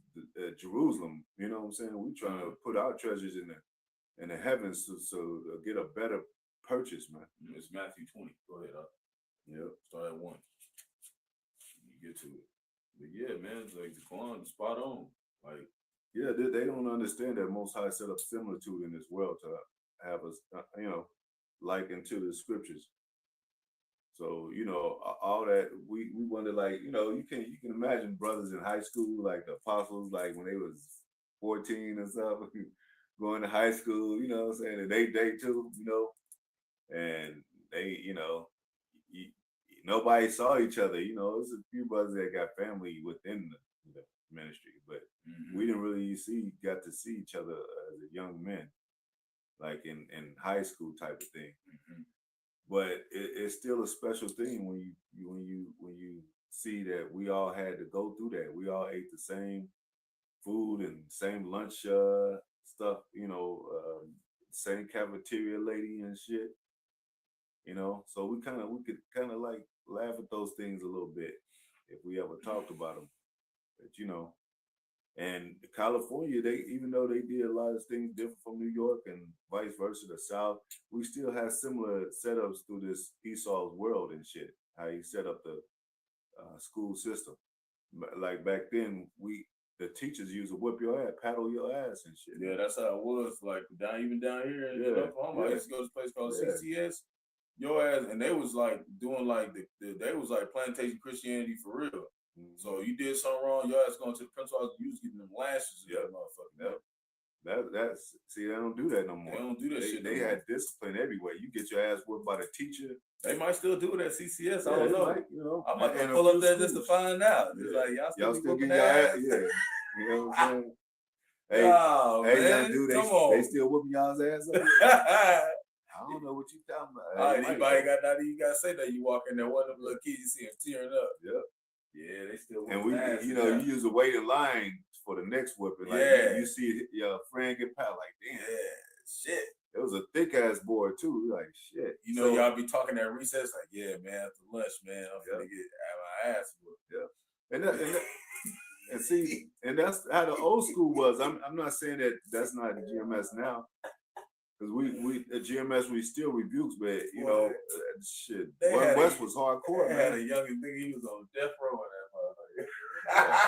Jerusalem. You know what I'm saying? We trying to put our treasures in the heavens so get a better purchase, man. It's Matthew 20. Go ahead. Yep. Start at 1. You get to it. But yeah, man, it's like the Quran, spot on. Like, yeah, they don't understand that Most High set up similitude in this world to have us, you know, liken to the scriptures. So, you know, all that we wonder, like, you know, you can imagine brothers in high school, like the apostles, like when they was 14 or something, going to high school, you know what I'm saying, and they too, you know, and they, you know, nobody saw each other, you know. There's a few brothers that got family within the ministry, but we didn't really got to see each other as a young men, like in high school type of thing. But it's still a special thing when you see that we all had to go through that. We all ate the same food and same lunch stuff, you know, same cafeteria lady and shit, you know. So we could kind of like laugh at those things a little bit if we ever talked about them. But you know, and California, even though they did a lot of things different from New York and vice versa, the South, we still have similar setups through this Esau's world and shit. How he set up the school system. Like back then, the teachers used to whip your ass, paddle your ass and shit. Yeah, that's how it was. Like even down here in Oklahoma, I used to go to this place called CCS. Your ass, and they was like doing like they was like plantation Christianity for real. So you did something wrong, your ass going to the principal house, you was getting them lashes. That's see, they don't do that no more. They don't do that shit. They had discipline everywhere. You get your ass whipped by the teacher. They might still do it at CCS. I don't know. Might, you know. I might pull up there just to find out. It's like y'all still getting your ass. Yeah. You know what I'm saying? Hey, man, they still whooping y'all's ass up? I don't know what you talking about. All right, anybody got nothing you gotta say that you walk in there, one of them little kids you see them tearing up. Yep. Yeah, they still and you use a wait in line for the next whipping. Like you see your friend get paddled, like damn. Yeah, shit. It was a thick ass boy too. Like shit. You know, y'all be talking at recess, like, yeah, man, after lunch, man, I'm gonna get my ass whooped. Yeah. And see, and that's how the old school was. I'm not saying that that's not the GMS now. Because we at GMS we still rebukes, but you know, shit. West was hardcore, man. Had a youngin' nigga, he was on death row in that motherfucker.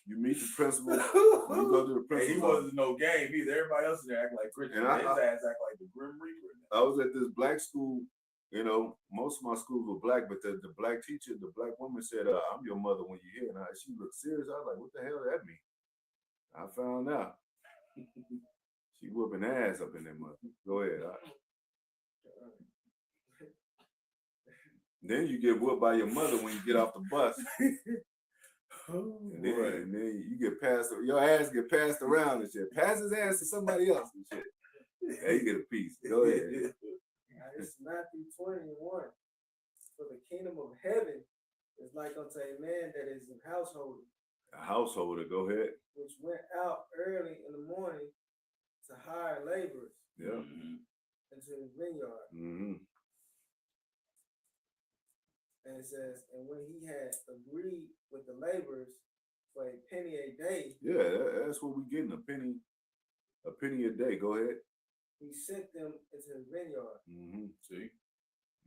You meet the principal, you go to the principal. Hey, he wasn't no game either. Everybody else in there acting like Christian. His ass act like the Grim Reaper. I was at this black school, you know, most of my schools were black, but the black teacher, the black woman said, I'm your mother when you're here. And she looked serious. I was like, what the hell does that mean? I found out. She whooping ass up in that mother. Go ahead. Then you get whooped by your mother when you get off the bus. And then you get passed, your ass get passed around and shit. Pass his ass to somebody else and shit. Yeah, you get a piece. Go ahead. It's Matthew 21. For the kingdom of heaven is like unto a man that is an householder. A householder, go ahead. Which went out early in the morning to hire laborers. Yeah. Into his vineyard. And it says, and when he had agreed with the laborers for a penny a day. Yeah, that's what we're getting, a penny a day. Go ahead. He sent them into his vineyard. See?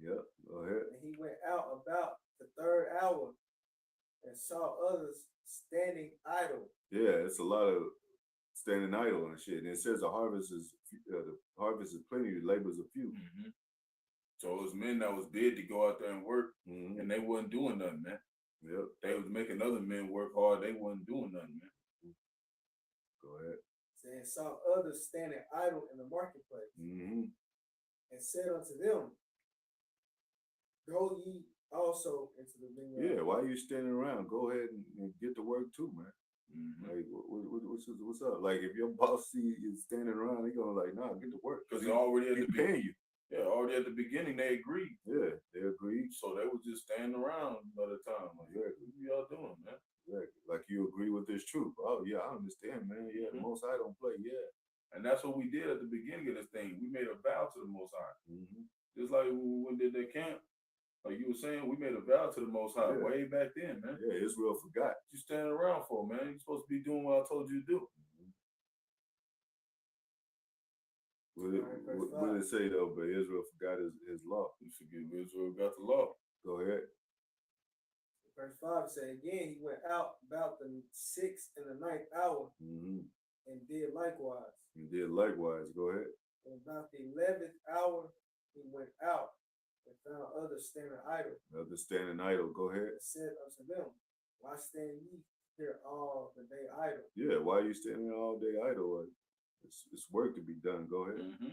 Yep, go ahead. And he went out about the third hour and saw others standing idle. Yeah, it's a lot of standing idle and shit. And it says the harvest is plenty, the labors are few. Mm-hmm. So it was men that was bid to go out there and work, and they wasn't doing nothing, man. Yep. They was making other men work hard. They wasn't doing nothing, man. Go ahead. And saw others standing idle in the marketplace, Mm-hmm. and said unto them, Go ye also into the vineyard. Yeah, why are you standing around? Go ahead and get to work too, man. Mm-hmm. Like, what's up? Like, if your boss see you standing around, he gonna like, nah, get to work. Because they already at he the paying you. Yeah, already at the beginning they agreed. Yeah, they agreed. So they was just standing around by the time. Like, what y'all doing, man? Exactly. Like, you agree with this truth. Oh yeah, I understand, man. Yeah, the Most High don't play. Yeah. And that's what we did at the beginning of this thing. We made a vow to the Most High. Mm-hmm. Just like when we did that camp. Like you were saying, we made a vow to the Most High way back then, man. Yeah, Israel forgot. What you standing around for, man? You're supposed to be doing what I told you to do. What did it say though? But Israel forgot his law. You forget Israel got the law. Go ahead. Verse 5 said, Again, he went out about the 6th and the 9th hour, and did likewise. And did likewise. Go ahead. And about the 11th hour, he went out and found others standing idle. Others standing idle. Go ahead. And said unto them, Why stand ye here all the day idle? Yeah, why are you standing all day idle? It's work to be done. Go ahead. Mm-hmm.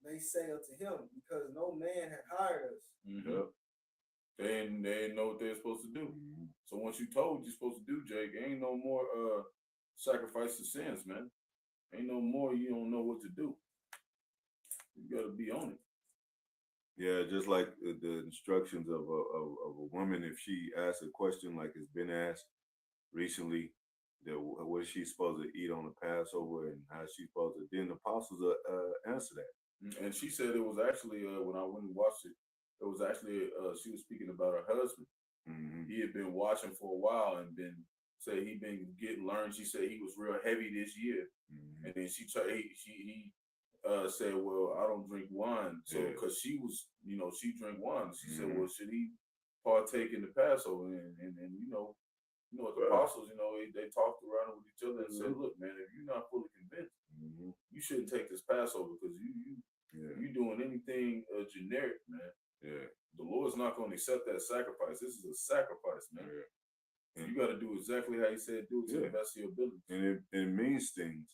They say unto him, Because no man had hired us. Mm-hmm. Yep. They didn't know what they're supposed to do. So once you told what you're supposed to do, Jake, ain't no more sacrifice to sins, man. Ain't no more you don't know what to do. You gotta be on it. Yeah, just like the instructions of a woman, if she asks a question like it's been asked recently, that what is she supposed to eat on the Passover and how she's supposed to, then the apostles answer that. And she said it was actually, when I went and watched it, it was actually, she was speaking about her husband. Mm-hmm. He had been watching for a while and said he been getting learned. She said he was real heavy this year. Mm-hmm. And then he said, well, I don't drink wine. So, cause she was, she drank wine. She said, well, should he partake in the Passover? And the apostles, they talked around with each other and said, look, man, if you're not fully convinced, you shouldn't take this Passover because you doing anything generic, man. Yeah. The Lord's not going to accept that sacrifice. This is a sacrifice, man. Yeah. And you got to do exactly how he said do it to the best of your ability. And it means things.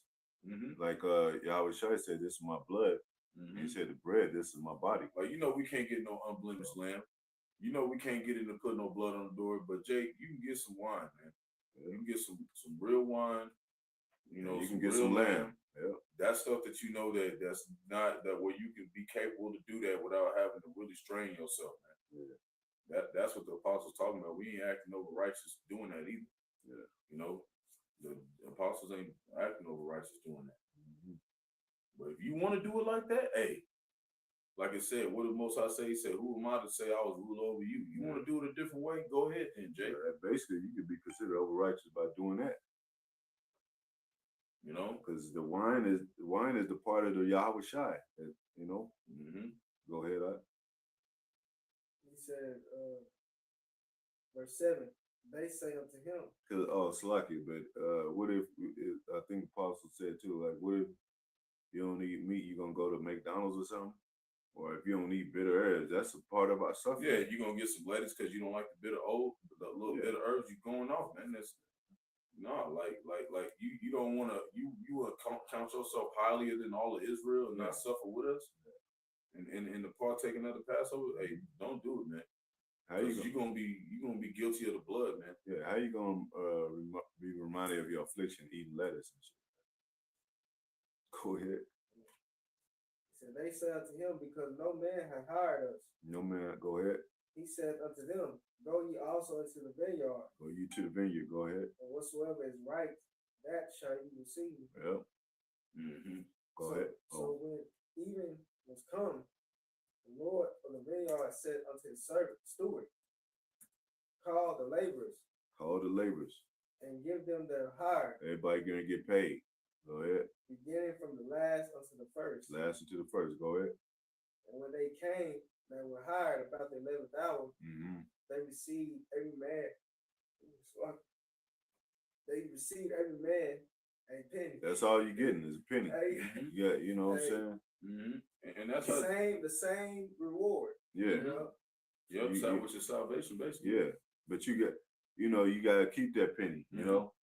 Like Yahweh Shai said, this is my blood. He said the bread, this is my body. Like, we can't get no unblemished lamb. We can't get him to put no blood on the door. But Jake, you can get some wine, man. Yeah. You can get some real wine. You can get some lamb. Yeah. That stuff that that's not that where you can be capable to do that without having to really strain yourself, man. Yeah. That's what the apostles talking about. We ain't acting over righteous doing that either. Yeah. The apostles ain't acting over righteous doing that. But if you want to do it like that, hey, like I said, what did Most High say? He said, who am I to say I was rule over you? You want to do it a different way? Go ahead then, Jay. Basically, you could be considered over righteous by doing that. Because the wine is the part of the Yahweh Shai. Go ahead, He said, verse 7, they say unto him. Slacky, but what if I think the apostle said too, like, what if you don't eat meat, you gonna go to McDonald's or something? Or if you don't eat bitter herbs, that's a part of our suffering. Yeah, you're gonna get some lettuce because you don't like the little bitter herbs. You're going off, man. That's like you don't want to you count yourself higher than all of Israel and not suffer with us. And the partaking of the Passover, hey, don't do it, man. How you gonna be guilty of the blood, man. Yeah, how you gonna be reminded of your affliction eating lettuce and shit? Go ahead. So they said unto him, Because no man hath hired us. No man, go ahead. He said unto them, Go ye also into the vineyard. Go you to the vineyard, go ahead. And whatsoever is right, that shall you receive. Yep. Go ahead. So when even was come, the Lord of the vineyard said unto his servant, steward, Call the laborers. And give them their hire. Everybody gonna get paid. Go ahead. Beginning from the last unto the first. Last unto the first. Go ahead. And when they came, they were hired about the 11th hour. They received every man. They received every man A penny. That's all you're getting is a penny. Hey, Yeah, you know what I'm Hey. saying? And that's the same reward. Yeah. You know? Yep, You- which is salvation, basically. Yeah, but you gotta keep that penny. You know,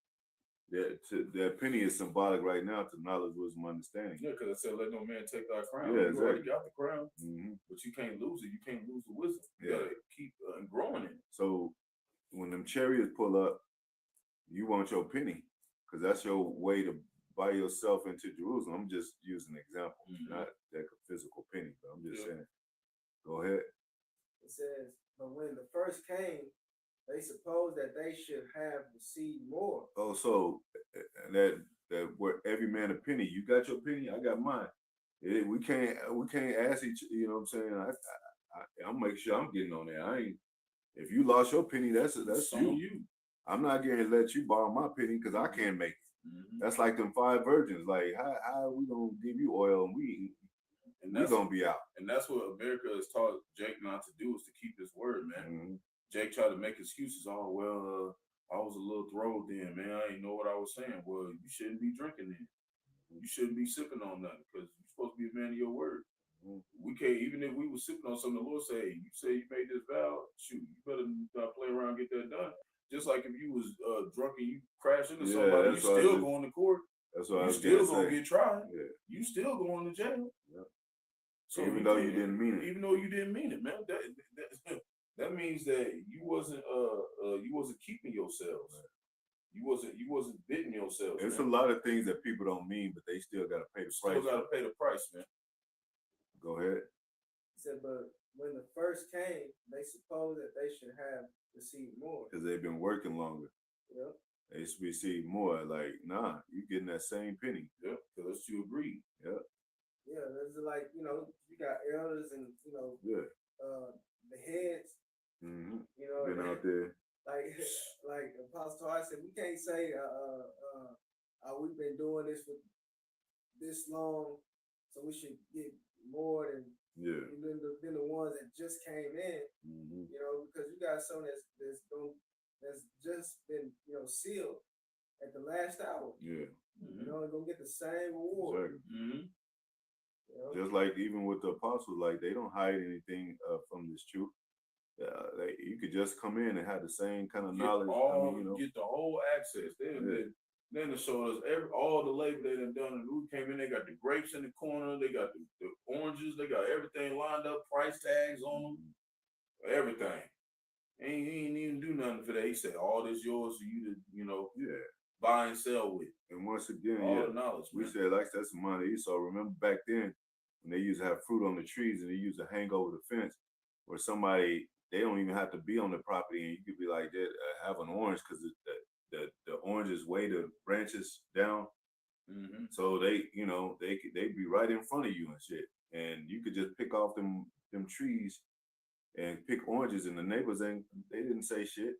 that penny is symbolic right now to knowledge, wisdom, understanding. Yeah, because it said, "Let no man take thy crown." Yeah, You already exactly. got the crown, Mm-hmm. but you can't lose it. You can't lose the wisdom. You Yeah. gotta keep growing it. So when them chariots pull up, you want your penny because that's your way to buy yourself into Jerusalem. I'm just using an example, not that physical penny, but I'm just saying. Go ahead. It says, but when the first came, they supposed that they should have received more. Oh, so that where every man a penny. You got your penny, I got mine. We can't ask each. You know what I'm saying? I'll make sure I'm getting on there. I ain't. If you lost your penny, that's you. I'm not going to let you borrow my penny because I can't make it. That's like them 5 virgins. Like, how are we gonna give you oil and we gonna be out? And that's what America has taught Jake not to do, is to keep his word, man. Jake tried to make excuses. Oh, well, I was a little throwed then, man. I didn't know what I was saying. Well, you shouldn't be drinking then. You shouldn't be sipping on nothing because you're supposed to be a man of your word. We can't, even if we were sipping on something, the Lord say, "You say you made this vow, shoot, you better play around and get that done." Just like if you was drunk and you crash into somebody, you still going to court. That's what you I was still gonna get tried. Yeah. You still going to jail. Yeah. So even though you didn't mean it. Even though you didn't mean it, man. That means that you wasn't keeping yourselves. Right. You wasn't bidding yourselves. There's man. A lot of things that people don't mean, but they still gotta pay the price. Still gotta pay the price, man. Go ahead. He said, but when the first came, they supposed that they should have received more. Because they've been working longer. Yep. They should receive more. Like, nah, you getting that same penny. Yep, because you agreed. Yep. Yeah, there's like, you got elders and, the heads. Been out there. Like Apostle I said, we can't say, we've been doing this for this long, so we should get more than the ones that just came in. Because you got some that's just been sealed at the last hour. Yeah. And gonna get the same reward. Exactly. Just like even with the apostles, like they don't hide anything from this truth. You could just come in and have the same kind of knowledge. Get the whole access. Then it showed us all the labor they done. And we came in, they got the grapes in the corner, they got the oranges, they got everything lined up, price tags on them, everything. He ain't even do nothing for that. He said, all this yours for you to, buy and sell with. And once again, all the knowledge. We said like that's the money. So remember back then when they used to have fruit on the trees and they used to hang over the fence, where somebody, they don't even have to be on the property, and you could be like that, have an orange because the oranges weigh the branches down. So they be right in front of you and shit, and you could just pick off them trees and pick oranges, and the neighbors they didn't say shit,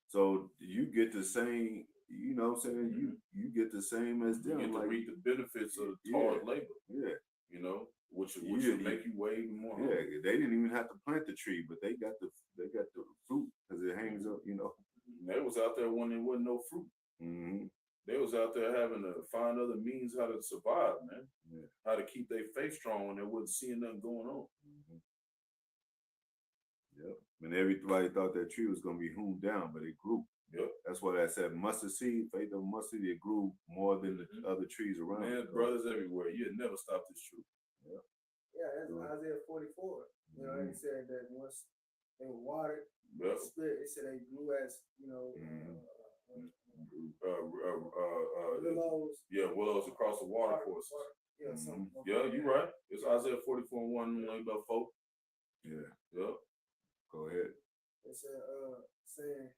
So you get the same, you know what I'm saying? You get the same as them. You get to reap the benefits of the hard labor. Yeah. Which will make you way even more. Yeah, they didn't even have to plant the tree, but they got the fruit because it hangs up, They was out there when there wasn't no fruit. They was out there having to find other means how to survive, man. Yeah. How to keep their faith strong when they wasn't seeing nothing going on. Yep. And everybody thought that tree was gonna be hewn down, but it grew. Yep. That's what I said. Mustard seed, faith of mustard, it grew more than the other trees around. Man, brothers everywhere. You'd never stop this truth. Yep. Yeah, that's Isaiah 44. He said that once they were watered, the Spirit, it said they grew as, willows. Yeah, willows across the water courses. Yeah, something. Yeah, you're right. It's Isaiah 44:1, about 4. Yeah. Yep. Go ahead. It said, saying,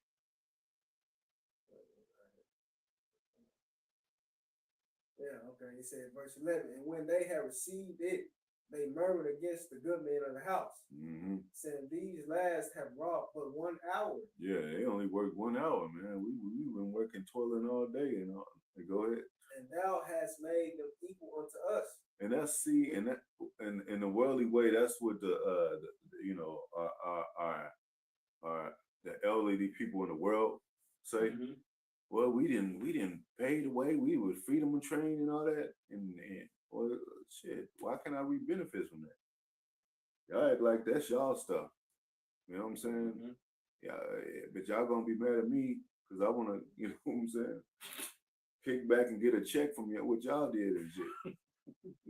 okay. It said, verse 11, and when they had received it, they murmured against the good men of the house, saying, these last have wrought but 1 hour. Yeah, they only worked 1 hour, man. We've been working, toiling all day, Go ahead. And thou hast made them equal unto us. And that's in the worldly way, that's what the elderly people in the world say. well, we didn't pay the way we would freedom of train and all that, and well, shit, why can't I reap benefits from that? Y'all act like that's y'all stuff. You know what I'm saying? Mm-hmm. Yeah, but y'all gonna be mad at me because I wanna, you know what I'm saying? Kick back and get a check from you, what y'all did and shit.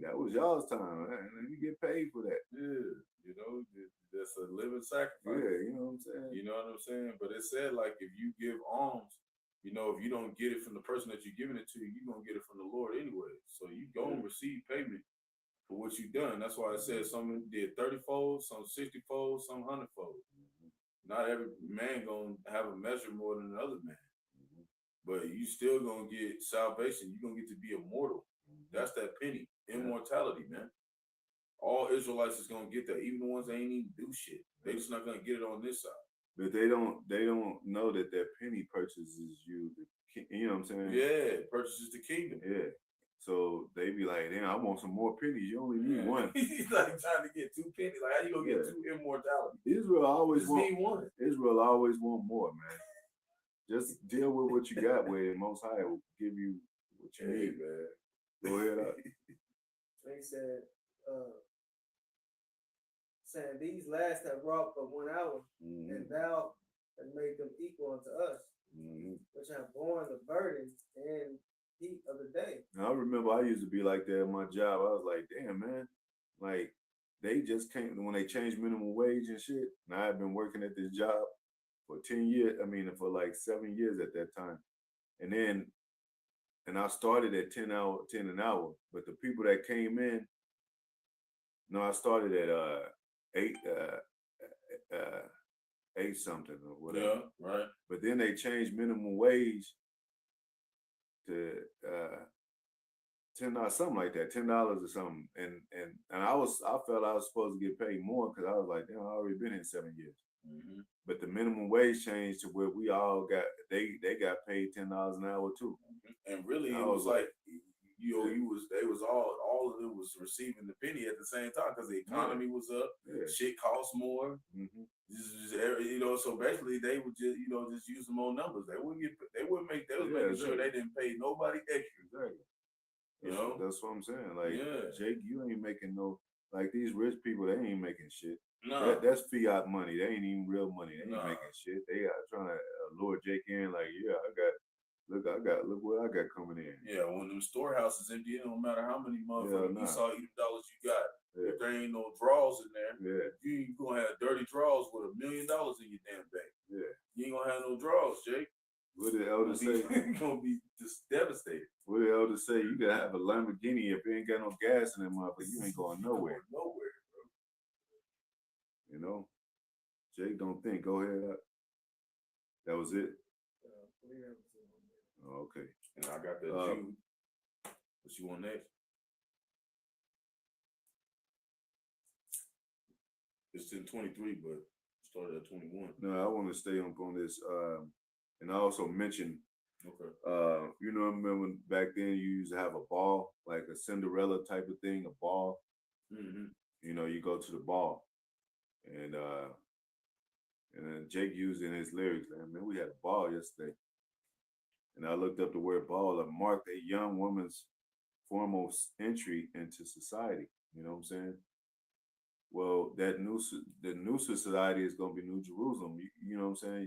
That was y'all's time, man. And you get paid for that. Yeah, you know, that's a living sacrifice. Yeah, you know what I'm saying? You know what I'm saying? But it said, like, if you give alms, you know, if you don't get it from the person that you're giving it to, you're going to get it from the Lord anyway. So you going to receive payment for what you done. That's why it said some did 30-fold, some 60-fold, some 100-fold. Not every man going to have a measure more than another man. But you still going to get salvation. You're going to get to be immortal. That's that penny. Immortality, man. All Israelites is gonna get that, even the ones that ain't even do shit. They just not gonna get it on this side. But they don't know that penny purchases you. You know what I'm saying? Yeah, purchases the kingdom. Yeah. So they be like, damn, I want some more pennies. You only need one. He's like trying to get 2 pennies. Like, how you gonna get 2 immortality? Israel always need one. Israel always want more, man. Just deal with what you got, where the Most High will give you what you need, man. Go ahead up. They said, saying these last have wrought but 1 hour, and thou hast made them equal unto us, which have borne the burden and heat of the day. Now, I remember I used to be like that at my job. I was like, damn, man, like they just came when they changed minimum wage and shit. And I had been working at this job for 10 years. I mean, for like 7 years at that time. And I started at 10 an hour. But the people that came in, no, I started at 8 something or whatever. Yeah, right. But then they changed minimum wage to $10, something like that, $10 or something. And I felt I was supposed to get paid more because I was like, damn, I already been here 7 years. But the minimum wage changed to where we all got they got paid $10 an hour too. And really, it was like they was all of it was receiving the penny at the same time because the economy was up, shit cost more. You know, so basically they would just just use them on numbers. They wouldn't make making sure they didn't pay nobody extra. Exactly. You know, that's what I'm saying. Like Jake, you ain't making no, like these rich people, they ain't making shit. No, that's fiat money. They ain't even real money. They ain't making shit. They are trying to lure Jake in. Like, look what I got coming in. Yeah, when them storehouses empty, it don't matter how many motherfucking Esau Edom dollars you got. If there ain't no draws in there, you gonna have dirty draws with $1 million in your damn bank. Yeah, you ain't gonna have no draws, Jake. What did the elders say? You're gonna be just devastated. What did the elders say? You gotta have a Lamborghini if you ain't got no gas in that motherfucker. You ain't going nowhere. Nowhere, bro. You know, Jake, don't think. Go ahead. That was it. Oh, okay. And I got that Jude. What you want next? It's in 23, but started at 21. No, I want to stay on this. And I also mentioned, you know, remember back then you used to have a ball, like a Cinderella type of thing, a ball. You know, you go to the ball, and then Jake used in his lyrics, man, we had a ball yesterday. And I looked up the word ball and marked a young woman's foremost entry into society. You know what I'm saying? Well, the new society is gonna be New Jerusalem. You know what I'm saying?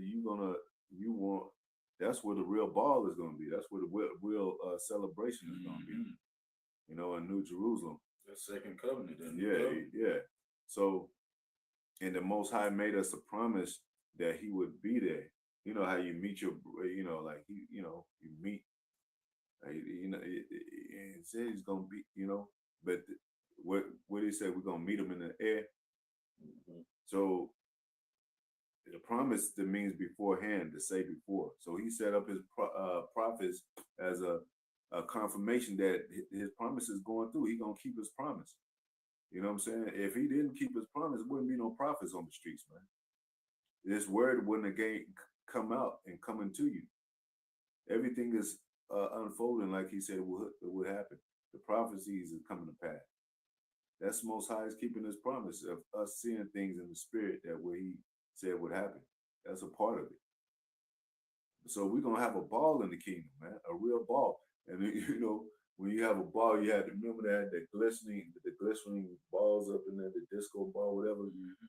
That's where the real ball is gonna be. That's where the real celebration is gonna be. You know, in New Jerusalem. That second covenant. Yeah. So, and the Most High made us a promise that He would be there. You know how you meet your, you meet, and said He's gonna be, but what He said, we're gonna meet Him in the air. So the promise that means beforehand, to say before. So He set up His prophets as a confirmation that His promise is going through. He's gonna keep His promise. You know what I'm saying? If He didn't keep His promise, there wouldn't be no prophets on the streets, man. This word wouldn't again come out and coming to you. Everything is unfolding like He said it would happen. The prophecies are coming to pass. That's Most High is keeping His promise of us seeing things in the spirit that where He said would happen. That's a part of it. So we're gonna have a ball in the kingdom, man, a real ball. And you know, when you have a ball, you had to remember that the glistening balls up in there, the disco ball, whatever. Mm-hmm.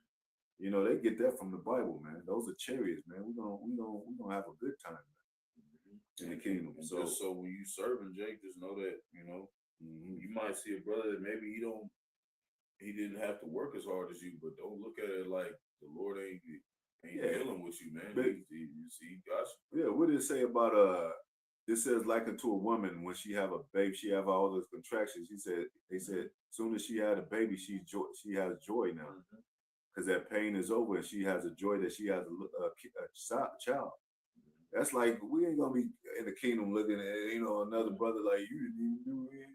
You know, they get that from the Bible, man. Those are chariots, man. We're gonna have a good time, man, in the kingdom. And So, just so when you serving Jake, just know that you might see a brother that maybe he didn't have to work as hard as you, but don't look at it like the Lord ain't dealing with you, man. But, He got you. yeah, what did it say about this says like unto a woman when she have a baby, she have all those contractions. They said soon as she had a baby, she has joy now. Mm-hmm. Because that pain is over and she has a joy that she has a child. That's like we ain't gonna be in the kingdom looking at another brother like you didn't even do it.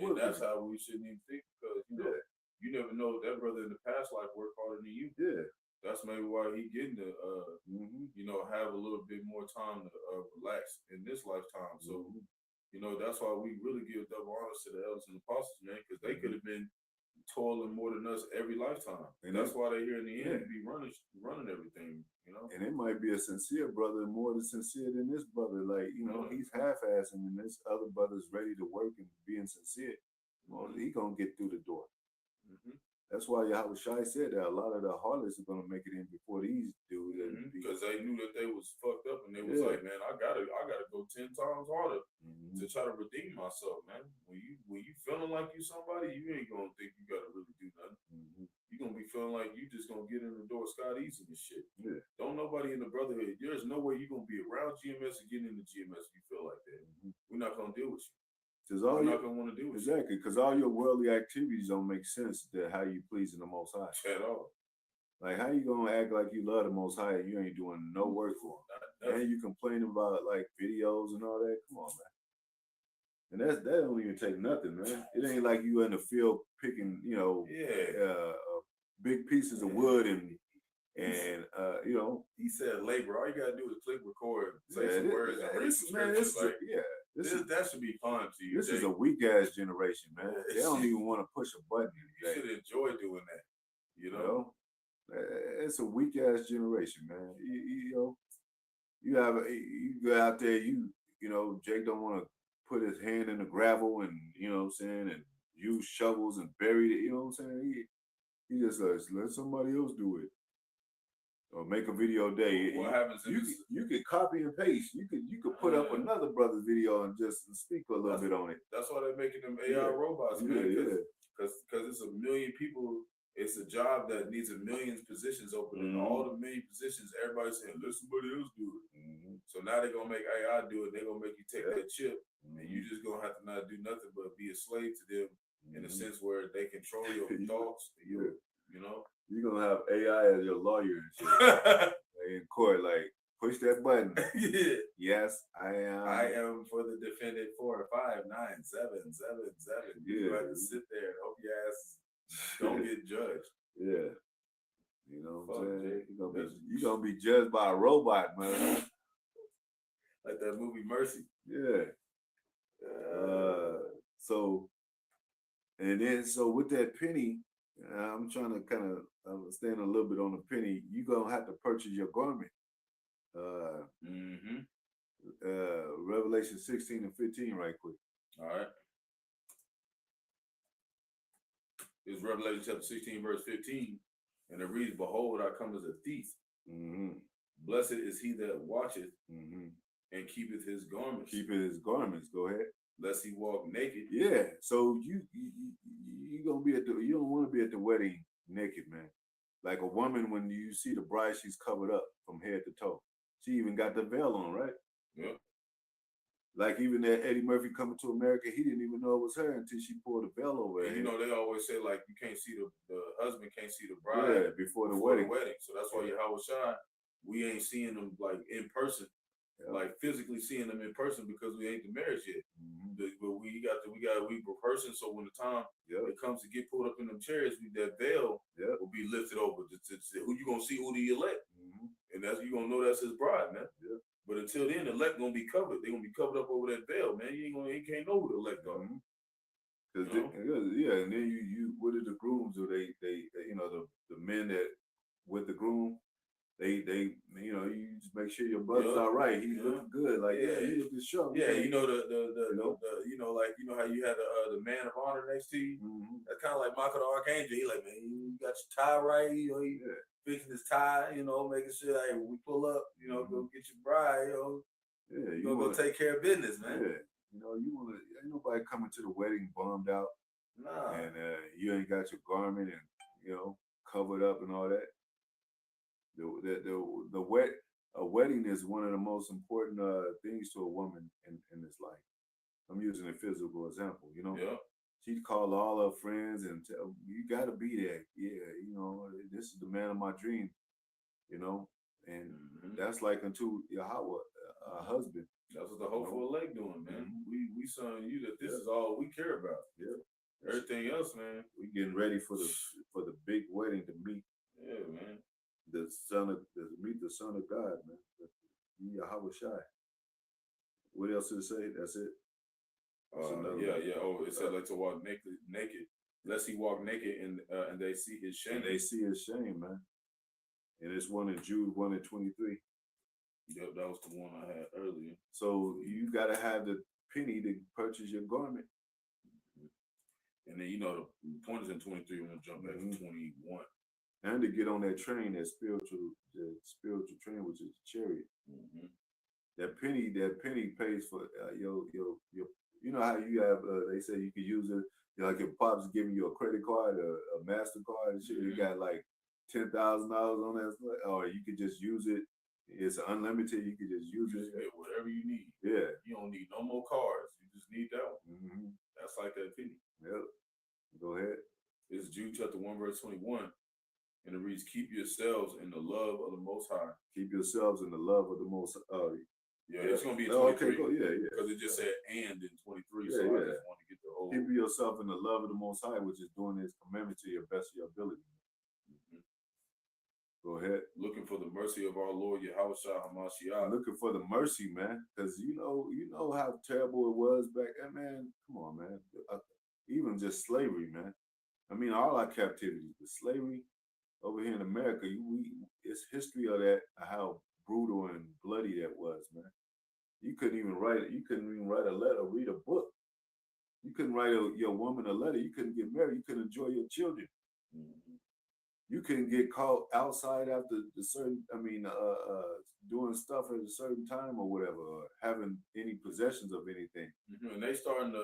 And that's how we shouldn't even think, because you never know if that brother in the past life worked harder than you. Yeah. That's maybe why he getting to have a little bit more time to relax in this lifetime. So that's why we really give double honors to the elders and apostles, man, because they could have been toiling more than us every lifetime. And that's why they're here in the end to be running everything, And it might be a sincere brother, more than sincere than this brother. Like, he's half-assing and this other brother's ready to work and being sincere. Well, he gonna get through the door. Mm-hmm. That's why Yahweh Shai said that a lot of the harlots are gonna make it in before these do. Because they knew that they was fucked up, and they was like, man, I gotta go 10 times harder to try to redeem myself, man. When you feeling like you somebody, you ain't gonna think you gotta really do nothing. You gonna be feeling like you just gonna get in the door scot easy and shit. Yeah. Don't nobody in the brotherhood. There's no way you gonna be around GMS and get into GMS if you feel like that. We're not gonna deal with you. I'm not gonna want to do it. Exactly, because all your worldly activities don't make sense to how you pleasing the Most High at all. Like, how you gonna act like you love the Most High and you ain't doing no work for him? And you complain about like videos and all that. Come on, man. And that don't even take nothing, man. It ain't like you in the field picking, big pieces of wood and He said labor. All you gotta do is click record, say some words, and read some scriptures. That should be fun to you. This is a weak ass generation, man. They don't even want to push a button. You should enjoy doing that. It's a weak ass generation, man. You go out there. Jake don't want to put his hand in the gravel and and use shovels and bury it. You know what I'm saying? He just let somebody else do it. Or make a video a day. What happens? You could copy and paste. You could put up another brother's video and just speak a little bit on it. That's why they're making them AI robots, man. Because it's a million people. It's a job that needs a million positions open, and all the million positions, everybody's saying, let somebody else do it. So now they're gonna make AI do it. They're gonna make you take that chip, and you just gonna have to not do nothing but be a slave to them in a sense where they control your thoughts. You're gonna have AI as your lawyer and shit. In court, like, push that button. Yes, I am. I am for the defendant 4597777. You have to sit there and hope your ass don't get judged. Yeah. You know what I'm saying? You're gonna be judged by a robot, man. Like that movie Mercy. Yeah. So with that penny, I'm trying to kind of stand a little bit on the penny. You're gonna have to purchase your garment. Revelation 16 and 15, right quick. All right. It's Revelation chapter 16, verse 15, and it reads, "Behold, I come as a thief. Blessed is he that watcheth and keepeth his garments." Keepeth his garments. Go ahead. Lest he walk naked. Yeah. So you gonna be you don't want to be at the wedding naked, man. Like a woman, when you see the bride, she's covered up from head to toe. She even got the veil on, right? Yeah. Like even that Eddie Murphy Coming to America, he didn't even know it was her until she pulled the veil over her. And they always say like you can't see the husband can't see the bride before the wedding. So that's why Yahweh Shai, we ain't seeing them like in person, like physically seeing them in person because we ain't the marriage yet. But we rehearsing, so when the time it comes to get pulled up in them chairs, that veil will be lifted over to who you gonna see, who the elect, and that's you gonna know that's his bride, man. But until then, the elect gonna be covered. They gonna be covered up over that veil, man. You can't know who the elect are. And then you what did the grooms do? They the men that with the groom, you just make sure your brother's all right. He's looking good. Like, he looking sharp. Yeah, you know the how you had the man of honor next to you. Mm-hmm. That's kind of like Michael the Archangel. He like, man, you got your tie right. He fixing his tie. Making sure like when we pull up, go get your bride. You go take care of business, man. Yeah, you wanna. Ain't nobody coming to the wedding bummed out. Nah. And you ain't got your garment and covered up and all that. A wedding is one of the most important things to a woman in this life. I'm using a physical example. Yeah. She'd call all her friends and tell you got to be there. Yeah, this is the man of my dream. And that's like unto Yahweh, a husband. That's what the hopeful elect doing, man. Mm-hmm. We showing you that this is all we care about. Yeah. Everything else, man. We getting ready for the big wedding to meet. Yeah, man. Meet the Son of God, man. Yahweh Shai. What else did it say? That's it. Yeah. Oh, it said like to walk naked. Lest he walk naked and they see his shame. And they see his shame, man. And it's one in Jude 1:23. Yep, that was the one I had earlier. So you gotta have the penny to purchase your garment. And then the point is in 23. We're gonna jump back to 21. And to get on that train, the spiritual train, which is the chariot. Mm-hmm. That penny pays for your. How you have they say you can use it. Like if Pop's giving you a credit card, a MasterCard, and shit, you got like $10,000 on that, or you could just use it. It's unlimited. You can just use it. Get whatever you need. Yeah. You don't need no more cards. You just need that one. Mm-hmm. That's like that penny. Yep. Go ahead. It's Jude chapter 1 verse 21. And it reads, keep yourselves in the love of the Most High. Keep yourselves in the love of the Most High. Yeah, it's going to be in 23. Okay, cool. Yeah. Because it just said and in 23. Yeah, So I just want to get the whole. Keep yourself in the love of the Most High, which is doing his commandment to your best of your ability. Mm-hmm. Go ahead. Looking for the mercy of our Lord Yahweh HaMashiach. Looking for the mercy, man. Because you know how terrible it was back then, man. Come on, man. Even just slavery, man. I mean, all our captivity, the slavery over here in America, it's history of that, how brutal and bloody that was, man. You couldn't even write a letter, read a book. You couldn't write your woman a letter. You couldn't get married. You couldn't enjoy your children. Mm-hmm. You couldn't get caught outside after doing stuff at a certain time or whatever, or having any possessions of anything. Mm-hmm. And they starting to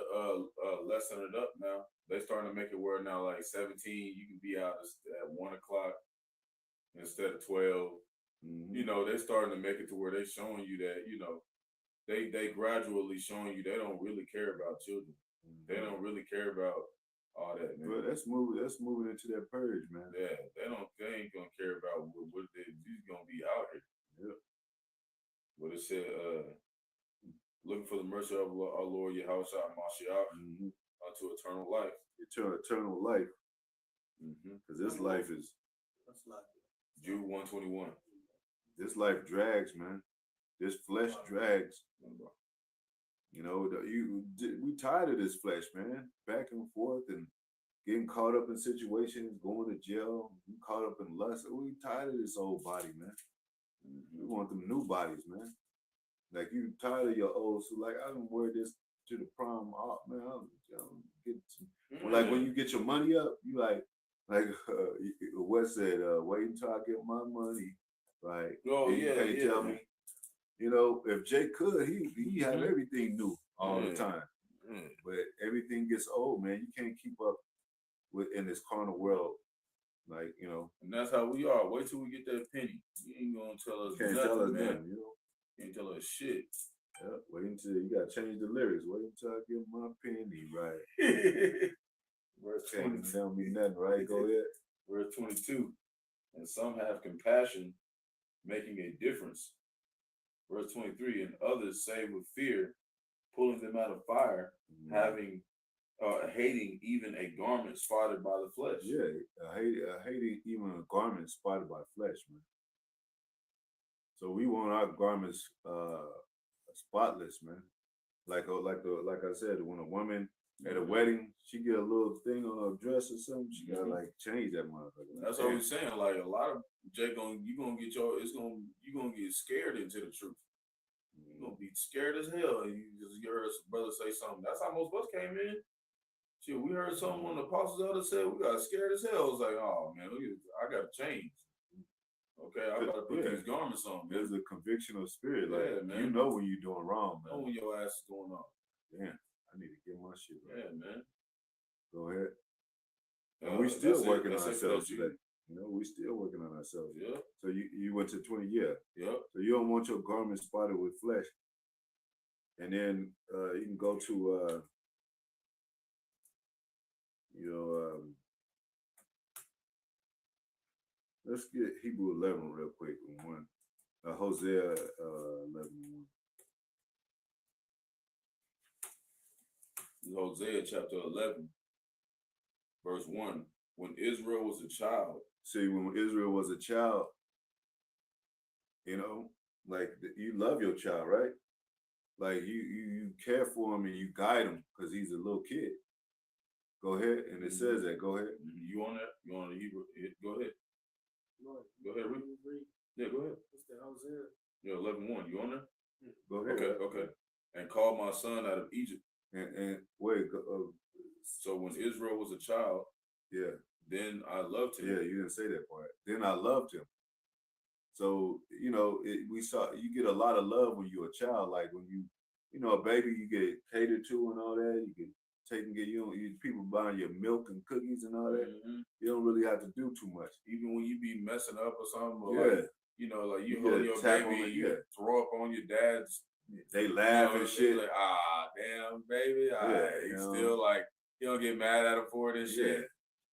lessen it up now. They starting to make it where now, like 17, you can be out at 1 o'clock instead of 12. Mm-hmm. They starting to make it to where they showing you that, they gradually showing you they don't really care about children. Mm-hmm. They don't really care about all that, man. Well, that's moving into that purge, man. Yeah, they ain't gonna care about what they's gonna be out here. Yeah. But it said, looking for the mercy of our Lord Yahweh HaMashiach unto eternal life. Eternal life. Because this life is. That's life. Jude 1:21. This life drags, man. This flesh drags. We tired of this flesh, man. Back and forth and getting caught up in situations, going to jail, caught up in lust. We tired of this old body, man. We want them new bodies, man. Like you tired of your old, so like I don't wear this to the prom. Oh, man, I'll get some. Like when you get your money up, you like what said, wait until I get my money, right? Oh, you can't tell me. If Jay could, he have everything new all the time. But everything gets old, man. You can't keep up in this carnal world. Like, And that's how we are. Wait till we get that penny. You ain't gonna tell us can't nothing, tell us man. nothing, Can't tell us shit. Yeah, wait until you gotta change the lyrics. Wait until I get my penny right. Verse Can't tell me nothing, right? Go ahead. Verse 22. And some have compassion, making a difference. Verse 23. And others save with fear, pulling them out of fire, hating even a garment spotted by the flesh. Yeah, hating even a garment spotted by flesh, man. So we want our garments spotless, man. Like I said, when a woman At a wedding, she get a little thing on her dress or something. She gotta like change that motherfucker. That's what I'm saying. Like a lot of you gonna get you gonna get scared into the truth. You gonna be scared as hell. And you heard some brother say something. That's how most of us came in. Shit, we heard something on the apostles' elder said we got scared as hell. It was like, oh man, I gotta change. Okay, I gotta put these garments on. There's a conviction of spirit. Yeah, Like man. you know when you're doing wrong, man. Know when your ass is going on. Damn, I need to get my shit right. Yeah, man. Go ahead. And we still working on ourselves today. You know, we still working on ourselves. Yeah. So you went to 20 years. Yeah. So you don't want your garment spotted with flesh. And then you can go to let's get Hebrew 11 real quick. Hosea 11:1. Hosea chapter 11, verse 1. When Israel was a child. See, when Israel was a child, you know, like you love your child, right? Like you care for him and you guide him because he's a little kid. Go ahead, and it says that. Go ahead. You on that? You on the Hebrew? Go ahead. Go ahead, read. Yeah, go ahead. What's that? Hosea? Yeah, 11:1. You on there? Go ahead. Okay. And call my son out of Egypt. And wait. So when Israel was a child, yeah. Then I loved him. Yeah, you didn't say that part. Then I loved him. So you know, you get a lot of love when you're a child. Like when you know, a baby, you get catered to and all that. You get taken care. People buying your milk and cookies and all that. Mm-hmm. You don't really have to do too much. Even when you be messing up or something, or yeah. like, you know, like you hold your baby, you throw up on your dad's. They laugh and shit. Like, damn, baby. He's still like, you don't get mad at him for it and shit.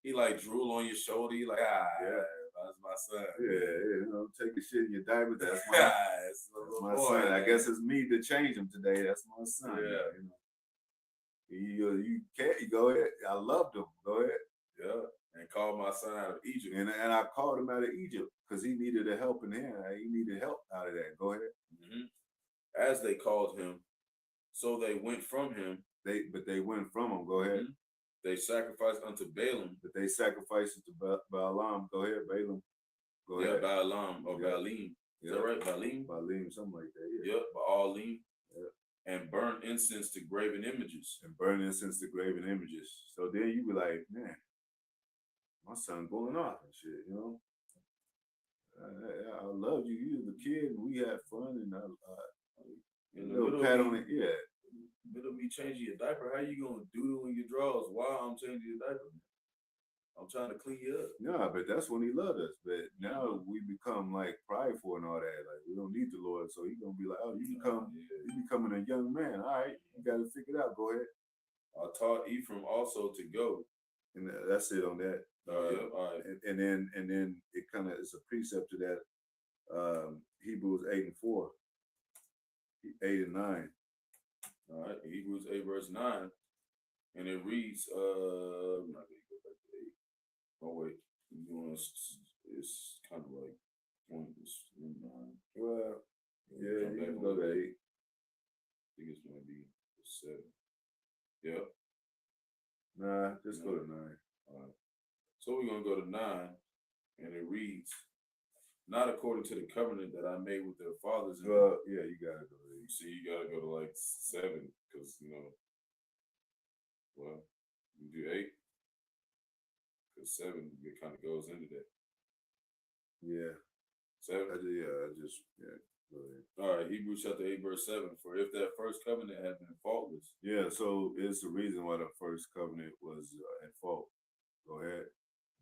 He like drool on your shoulder. He like, that's my son. Yeah, you know, take a shit in your diaper. That's my son. Man. I guess it's me to change him today. That's my son. Yeah. You know. You can't. You go ahead. I loved him. Go ahead. Yeah. And called my son out of Egypt. And I called him out of Egypt because he needed a helping hand. He needed help out of that. Go ahead. Mm-hmm. As they called him, so they went from him. But they went from him. Go ahead. They sacrificed unto Balaam. But they sacrificed to Balaam. Go ahead, Balaam. Go ahead. Balaam or Baalim. Is that right? Baalim? Baalim, something like that. Yeah. Baalim. Yeah. And burn incense to graven images. So then you be like, man, my son going off and shit, you know. I love you. You was a kid, and we had fun, and a little pat on it, Middle of me changing your diaper, how you gonna doodle in your drawers while I'm changing your diaper? I'm trying to clean you up. No, but that's when he loved us. But now we become like prideful and all that. Like we don't need the Lord, so he's gonna be like, oh, you becoming a young man. All right, you got to figure it out. Go ahead. I taught Ephraim also to go, and that's it on that. All right. And then it kind of is a precept to that. Hebrews 8:4, 8 and 9. All right, Hebrews 8 verse 9, and it reads, I'm not gonna go back to 8. Oh wait, it's kind of like 9. Well, yeah, you can go to 8. I think it's gonna be 7. Yeah. Nah, just go to 9. All right. So we're gonna go to 9, and it reads, not according to the covenant that I made with their fathers. Well, yeah, you gotta go to 8. See, you gotta go to like 7 because well, you do 8 because 7 it kind of goes into that. Yeah, 7. Go ahead. All right, Hebrews chapter 8 verse 7. For if that first covenant had been faultless. Yeah, so it's the reason why the first covenant was at fault. Go ahead.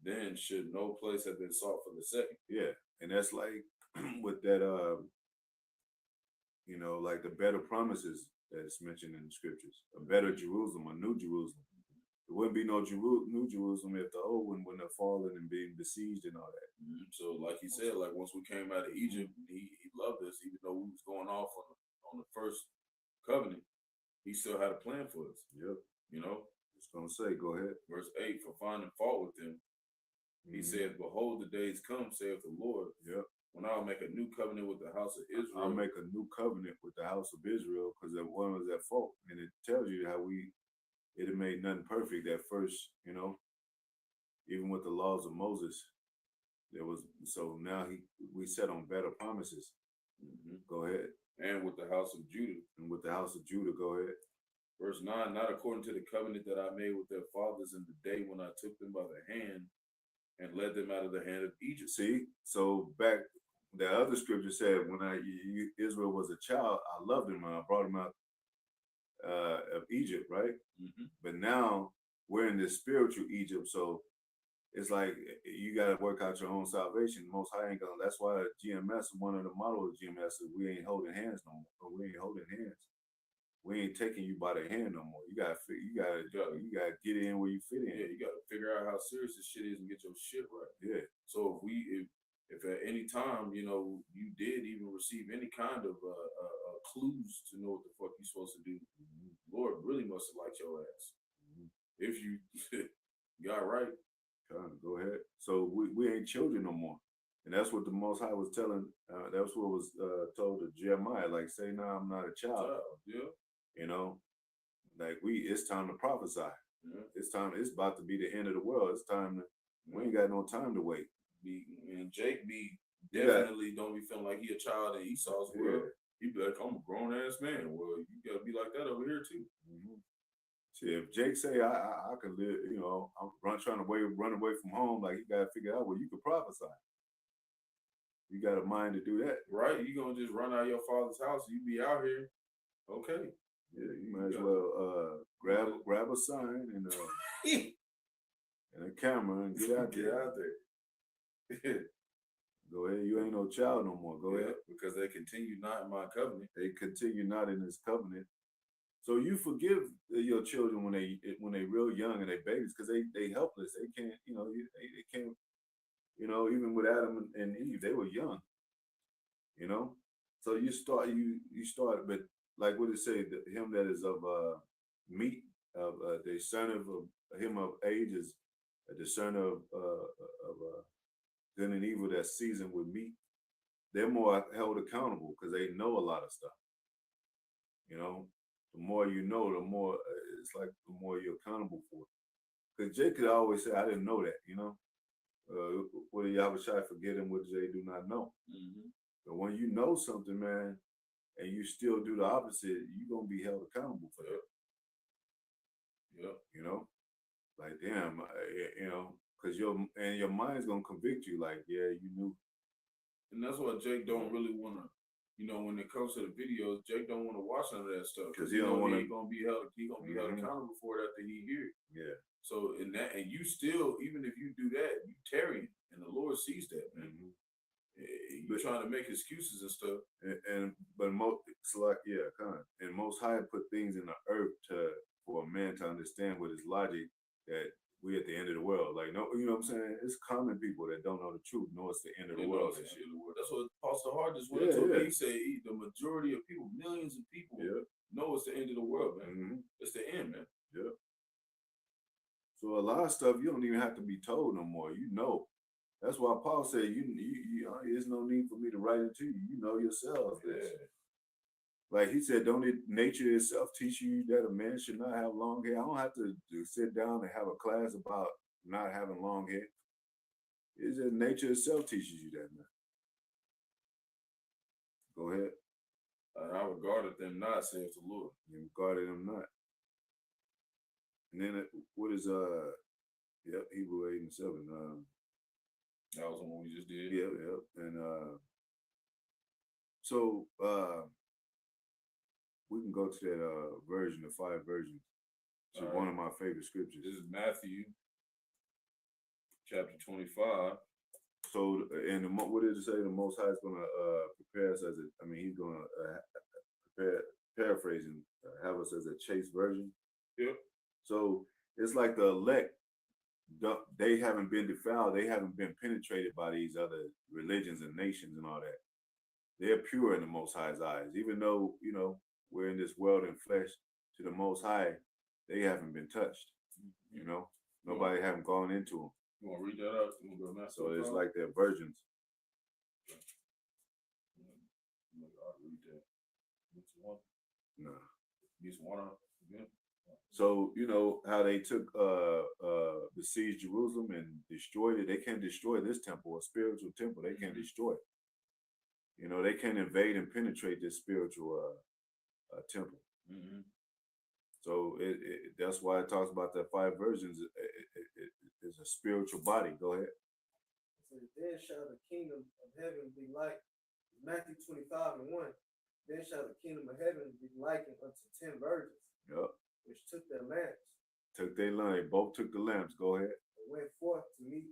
Then should no place have been sought for the second. Yeah, and that's like with that like the better promises that's mentioned in the scriptures. A better Jerusalem, a new Jerusalem. There wouldn't be no new Jerusalem if the old one wouldn't have fallen and been besieged and all that. Mm-hmm. So like he said, like once we came out of Egypt, he loved us, even though we was going off on the first covenant, he still had a plan for us. Yep. It's gonna say, go ahead. Verse 8, for finding fault with them, he said, behold, the days come, saith the Lord. Yep. When I'll make a new covenant with the house of Israel. I'll make a new covenant with the house of Israel because that one was at fault. And it tells you how we it had made nothing perfect at first, even with the laws of Moses. There was so now we set on better promises. Mm-hmm. Go ahead. And with the house of Judah. And with the house of Judah, go ahead. Verse 9, not according to the covenant that I made with their fathers in the day when I took them by the hand and led them out of the hand of Egypt. See, so back, the other scripture said, when Israel was a child, I loved him and I brought him out of Egypt, right? Mm-hmm. But now we're in this spiritual Egypt, so it's like you got to work out your own salvation. Most High ain't gonna. That's why GMS, one of the mottos of GMS is we ain't holding hands no more. We ain't holding hands. We ain't taking you by the hand no more. You gotta get in where you fit in. Yeah, you gotta figure out how serious this shit is and get your shit right. Yeah. So if at any time you did even receive any kind of clues to know what the fuck you're supposed to do, Lord really must have liked your ass. If you got right. Go ahead. So we ain't children no more. And that's what the Most High was telling, that's what was told to Jeremiah, like, say now I'm not a child. Yeah. Like it's time to prophesy. Yeah. It's about to be the end of the world. It's time we ain't got no time to wait. And Jake definitely don't be feeling like he a child in Esau's world. He be like, I'm a grown ass man. Well, you gotta be like that over here too. Mm-hmm. See, if Jake say I could live, I'm trying to run away from home, like you gotta figure out, well, you could prophesy. You got a mind to do that, right? You gonna just run out of your father's house? You be out here, okay? Yeah, you might as well grab a sign and and a camera and get out there. Go ahead. You ain't no child no more. Go ahead. Because they continue not in my covenant. They continue not in this covenant. So you forgive your children when they real young and they babies because they helpless. They can't, they can't, even with Adam and Eve, they were young. So you start, but like what it say, him that is of meat of the son of him of age is a discerner of good and evil that's seasoned with meat. They're more held accountable because they know a lot of stuff. The more you know, the more it's like the more you're accountable for it. Because Jay could always say, I didn't know that, what did Yahushua forget him, what Jay do not know. Mm-hmm. But when you know something, man, and you still do the opposite, you're going to be held accountable for that. Yep. Like, damn, because your mind's going to convict you like, yeah, you knew. And that's why Jake don't really want to, when it comes to the videos, Jake don't want to watch none of that stuff because he don't want to. He gonna be held accountable for it after he hear it. Yeah. So and you still, even if you do that, you tarrying, and the Lord sees that, man. Mm-hmm. You're trying to make excuses and stuff. But it's like and Most High put things in the earth for a man to understand with his logic that we at the end of the world. Like, no, you know what I'm saying? It's common people that don't know the truth, know it's the end of the world. That's what Pastor Hart just went to. He said the majority of people, millions of people, know it's the end of the world, man. Mm-hmm. It's the end, man. Yeah. So a lot of stuff you don't even have to be told no more. That's why Paul said, there's no need for me to write it to you. You know yourselves. Yeah. Like he said, don't nature itself teach you that a man should not have long hair? I don't have to sit down and have a class about not having long hair. It's just nature itself teaches you that, man. Go ahead. I regarded them not, says the Lord. You regarded them not. And then what is Hebrew 8 and 7. That was the one we just did. Yeah. And so we can go to that version, the 5 versions. It's one of my favorite scriptures. This is Matthew chapter 25. So, and what did it say? The Most High is going to prepare us he's going to paraphrasing, have us as a chaste virgin. Yep. So it's like the elect, they haven't been defiled. They haven't been penetrated by these other religions and nations and all that. They're pure in the Most High's eyes. Even though, we're in this world in flesh, to the Most High, they haven't been touched. Nobody haven't gone into them. You want to read that out? So it's like they're virgins. I'll read that. Which one? No. This one again? So you know how they took besieged Jerusalem and destroyed it. They can't destroy this temple, a spiritual temple. They can't destroy it. You know, they can't invade and penetrate this spiritual temple. Mm-hmm. So that's why it talks about the five virgins. It's a spiritual body. Go ahead. So then shall the kingdom of heaven be like Matthew 25:1. Then shall the kingdom of heaven be likened unto 10 virgins, Yep. which took their lamps Took their lamp. They both took the lamps. Go ahead. and went forth to meet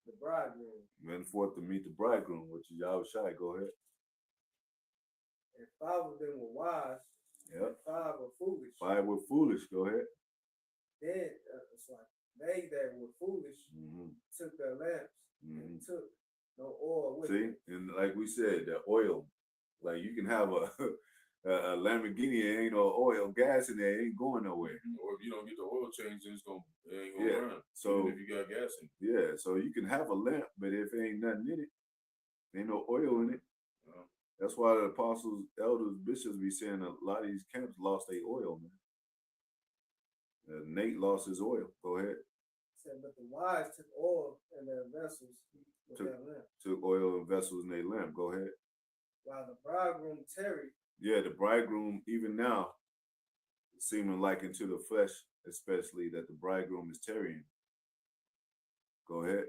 the bridegroom. Went forth to meet the bridegroom, which is Yahushua. Go ahead. And 5 of them were wise, Yep. and 5 were foolish. 5 were foolish. Go ahead. Then it's like they that were foolish took their lamps and took no oil with them. See, and like we said, the oil, like you can have a Lamborghini, it ain't no oil, gas in there, it ain't going nowhere. Or if you don't get the oil change, then it ain't gonna run. So even if you got gas in it. Yeah, so you can have a lamp, but if it ain't nothing in it, ain't no oil in it. That's why the apostles, elders, bishops be saying a lot of these camps lost their oil, man. Nate lost his oil. Go ahead. Said, but the wise took oil in their vessels with their lamp. Took oil and vessels in their lamp. Go ahead. While the bridegroom tarried. Yeah, the bridegroom, even now, seeming like into the flesh, especially that the bridegroom is tarrying. Go ahead.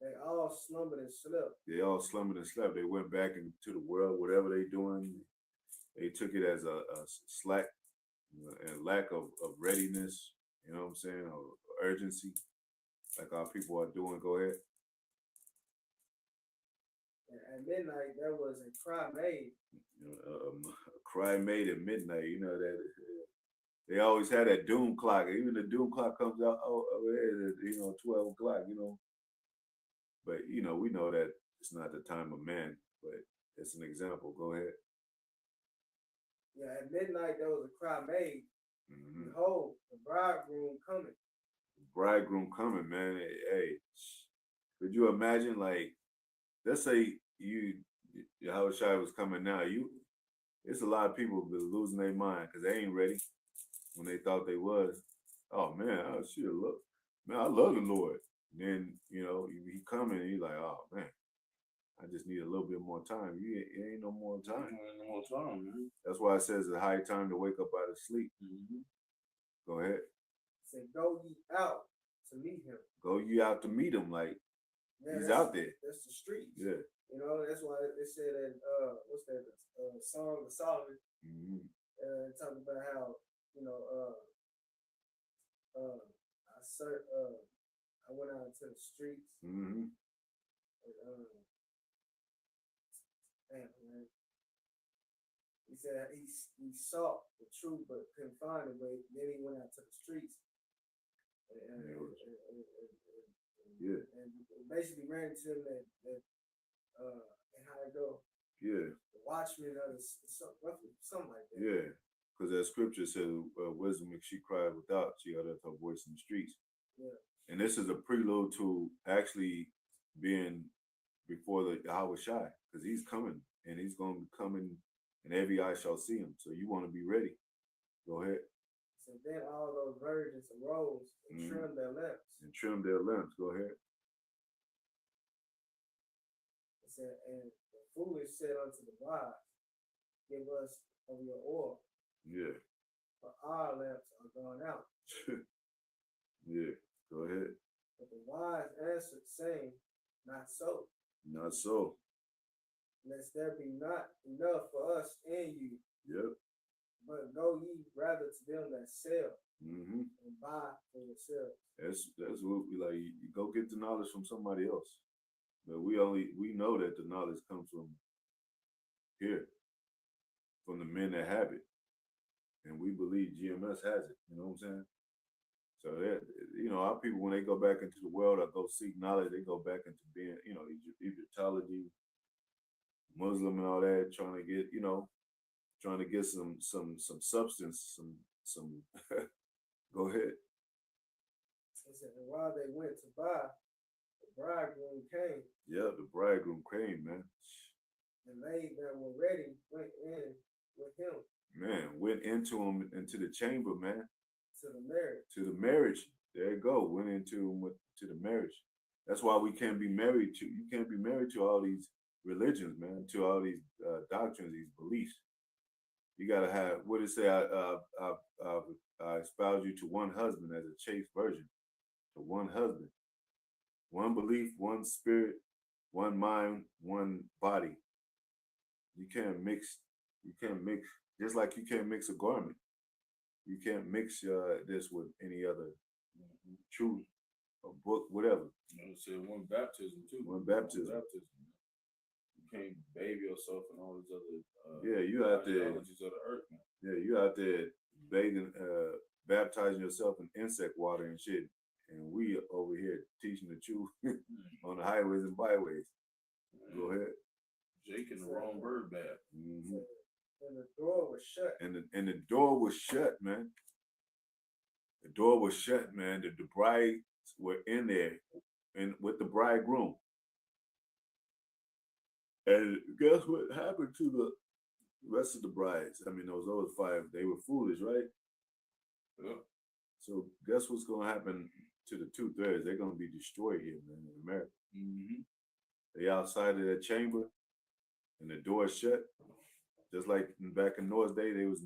They all slumbered and slept. They all slumbered and slept. They went back into the world, whatever they doing. They took it as a slack and lack of readiness, you know what I'm saying, or urgency, like our people are doing. Go ahead. At midnight, there was a cry made. A cry made at midnight. You know that they always had that doom clock. Even the doom clock comes out over there, 12 o'clock. But we know that it's not the time of man, but it's an example. Go ahead. Yeah, at midnight there was a cry made. Behold, the bridegroom coming. The bridegroom coming, man. Hey, could you imagine, like, let's say Yahushua was coming now. It's a lot of people losing their mind because they ain't ready when they thought they was. Oh man, I love the Lord. And then he coming and you like, oh man, I just need a little bit more time. It ain't no more time. No more time, man. That's why it says it's a high time to wake up out of sleep. Go ahead. Say, go ye out to meet him. Go ye out to meet him, like he's out there. That's the streets. Yeah. That's why they said that what's that Song of Solomon? Talking about how I went out into the streets. And, man. He said he sought the truth but couldn't find it, but then he went out to the streets and basically ran into him that and how it go. Yeah. The watchman of something like that. Yeah. Because that scripture says, wisdom, if she cried without, she uttered her voice in the streets. Yeah. And this is a prelude to actually being before the Yahushua, because he's coming, and he's going to be coming, and every eye shall see him. So you want to be ready. Go ahead. So then all those virgins arose and trimmed their lamps. Go ahead. It said, and the foolish said unto the wise, give us of your oil. Yeah. For our lamps are gone out. Yeah. Go ahead. But the wise answered, saying, not so. Not so. Lest there be not enough for us and you. Yep. But go ye rather to them that sell and buy for yourselves. That's what we like. You go get the knowledge from somebody else. But we know that the knowledge comes from here, from the men that have it. And we believe GMS has it. You know what I'm saying? So that our people, when they go back into the world or go seek knowledge, they go back into being, Egyptology, Muslim and all that, trying to get some substance, some go ahead. It said, and while they went to buy, the bridegroom came. Yeah, the bridegroom came, man. And they that were ready went in with him. Man, went into the chamber, man. To the marriage. To the marriage. There you go. Went into to the marriage. That's why we can't be married to. You can't be married to all these religions, man. To all these doctrines, these beliefs. You gotta have what it say. I espouse you to one husband as a chaste virgin, to one husband, one belief, one spirit, one mind, one body. You can't mix. You can't mix. Just like you can't mix a garment. You can't mix this with any other truth, a book, whatever. You said one baptism too. One baptism. You can't bathe yourself in all these other yeah, you out there. of the earth, man. Yeah, you out there bathing, baptizing yourself in insect water and shit, and we over here teaching the truth on the highways and byways. Man. Go ahead. Jake in the wrong bird bath. Mm-hmm. And the door was shut. And the door was shut, man. The door was shut, man. The brides were in there, and with the bridegroom. And guess what happened to the rest of the brides? I mean, those other five, they were foolish, right? Yeah. So guess what's gonna happen to the 2/3? They're gonna be destroyed here, man, in America. Mm-hmm. They outside of that chamber, and the door shut. Just like back in Noah's day, they was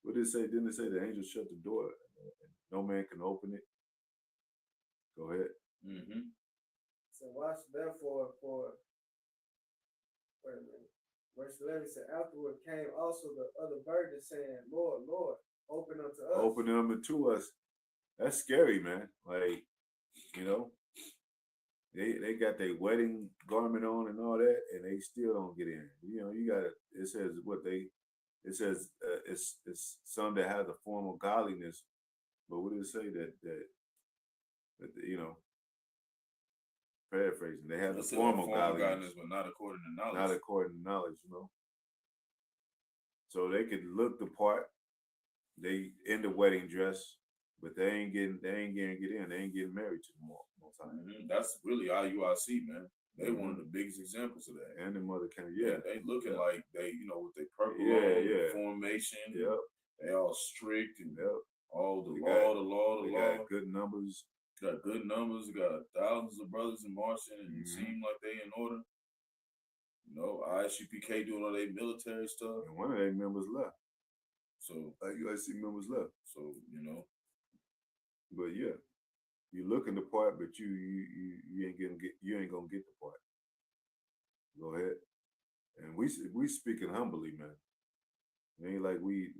what did it say? Didn't it say the angel shut the door and no man can open it? Go ahead. Mm-hmm. So watch therefore for wait a minute. Verse 11 said, afterward came also the other virgins saying, Lord, Lord, open unto us. Open them to us. That's scary, man. Like, you know, they got their wedding garment on and all that, and they still don't get in. You know, you gotta. It says it's some that has a form of godliness, but what did it say that you know? Paraphrasing, they have a form of godliness, but not according to knowledge. Not according to knowledge, you know. So they could look the part. They in the wedding dress, but they ain't getting get in. They ain't getting married to them more time. Mm-hmm. That's really IUIC, man. They one of the biggest examples of that. And the mother can, they looking like they, with their purple formation. Yep. They all strict and all the law. They got good numbers. Got good numbers. Got thousands of brothers in marching, and seem like they in order. ISUPK doing all their military stuff. And one of their members left. So IUIC members left. So But yeah, you looking the part, but you ain't gonna get the part. Go ahead. And we speaking humbly, man. It ain't like we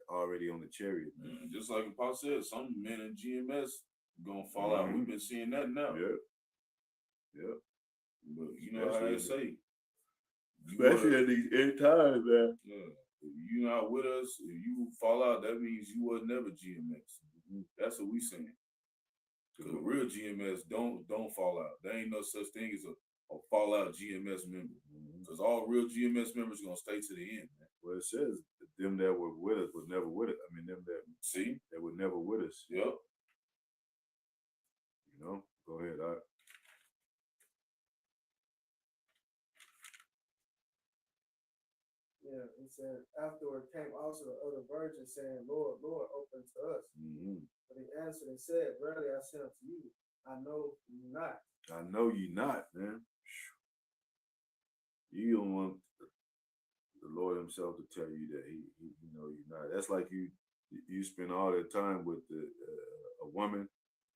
already on the chariot. Man. Just like Paul said, some men in GMS gonna fall out. We've been seeing that now. Yeah. But you know how they say. Especially at these end times, man. Yeah. If you're not with us, if you fall out, that means you was never GMS. That's what we saying. Because real GMS don't fall out. There ain't no such thing as a fallout GMS member. Because all real GMS members are gonna stay to the end, man. Well, it says them that were with us was never with us. I mean, them that were never with us. Yep. Go ahead. Yeah, he said, afterward came also the other virgins saying, Lord, Lord, open to us. Mm-hmm. But he answered and said, verily I say unto you, I know you not. I know you not, man. You don't want the Lord himself to tell you that he know you not. That's like you spend all that time with a woman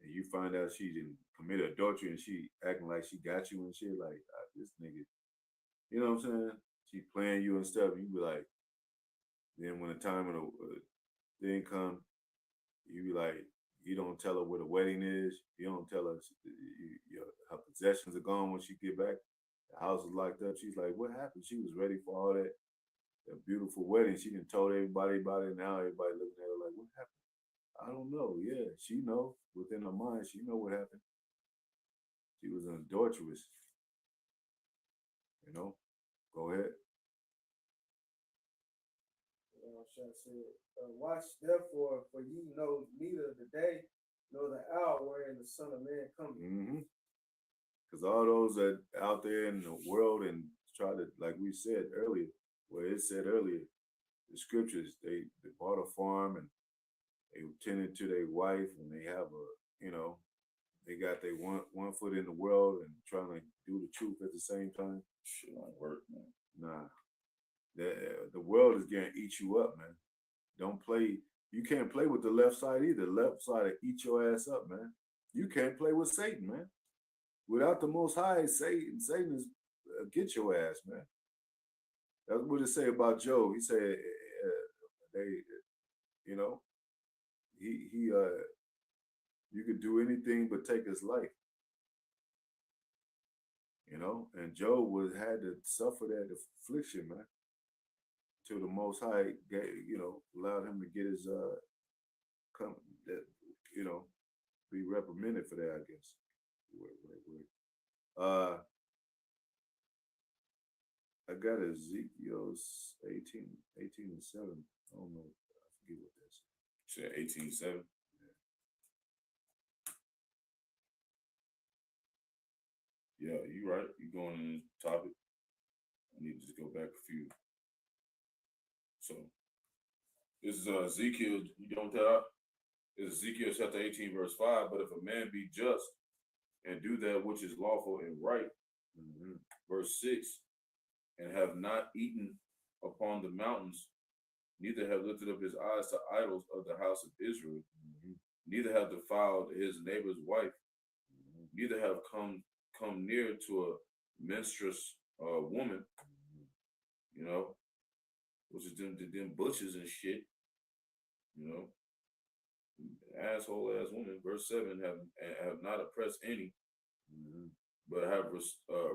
and you find out she didn't commit adultery and she acting like she got you and shit, like this nigga, you know what I'm saying? She playing you and stuff, and you be like, then when the time of the thing come, you be like, you don't tell her where the wedding is, you don't tell her her possessions are gone when she get back, the house is locked up. She's like, what happened? She was ready for all that beautiful wedding. She done told everybody about it, now everybody looking at her like, what happened? I don't know. Yeah, she know within her mind, she know what happened. She was an adulteress. Go ahead. Watch therefore, for ye know neither the day nor the hour wherein the Son of Man cometh. Because all those that out there in the world and try to, like we said earlier, where it said earlier, the scriptures. They bought a farm and they tended to their wife, and they have they got their one foot in the world and trying to do the truth at the same time. Shit don't work, man. Nah, the world is gonna eat you up, man. Don't play. You can't play with the left side either. The left side will eat your ass up, man. You can't play with Satan, man. Without the Most High, Satan is get your ass, man. That's what it say about Job. He said they, you could do anything but take his life. And Job had to suffer that affliction, man. Till the Most High allowed him to get his be reprimanded for that, I guess. I got Ezekiel 18 and 7. I don't know. I forget what that said. 18:7. Yeah, you right. You going in the topic. I need to just go back a few. So this is Ezekiel. You don't tell. It's Ezekiel chapter 18, verse 5. But if a man be just and do that which is lawful and right, verse 6, and have not eaten upon the mountains, neither have lifted up his eyes to idols of the house of Israel, neither have defiled his neighbor's wife, neither have come near to a menstruous woman, which is them butchers and shit, asshole ass woman. Verse 7, have not oppressed any, but have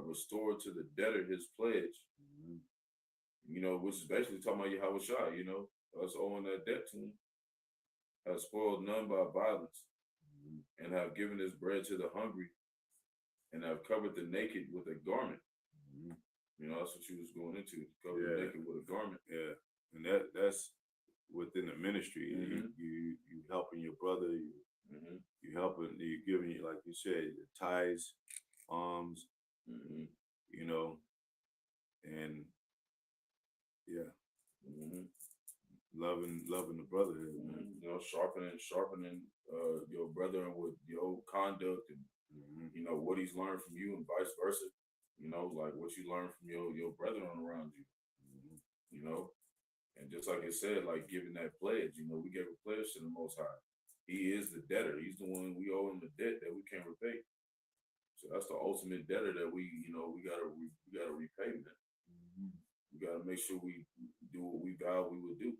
restored to the debtor his pledge, which is basically talking about Yahweh Shai, us owing that debt to him, have spoiled none by violence, and have given his bread to the hungry, and have covered the naked with a garment. That's what you was going into, cover the naked with a garment. Yeah, and that's within the ministry. You helping your brother, you helping, you giving, like you said, the tithes, alms, and loving the brotherhood, sharpening your brother with your conduct and what he's learned from you and vice versa. Like what you learn from your brethren around you. And just like it said, like giving that pledge, we gave a pledge to the Most High. He is the debtor. He's the one we owe him the debt that we can't repay. So that's the ultimate debtor that we gotta repay, man. We gotta make sure we do what we vowed we would do.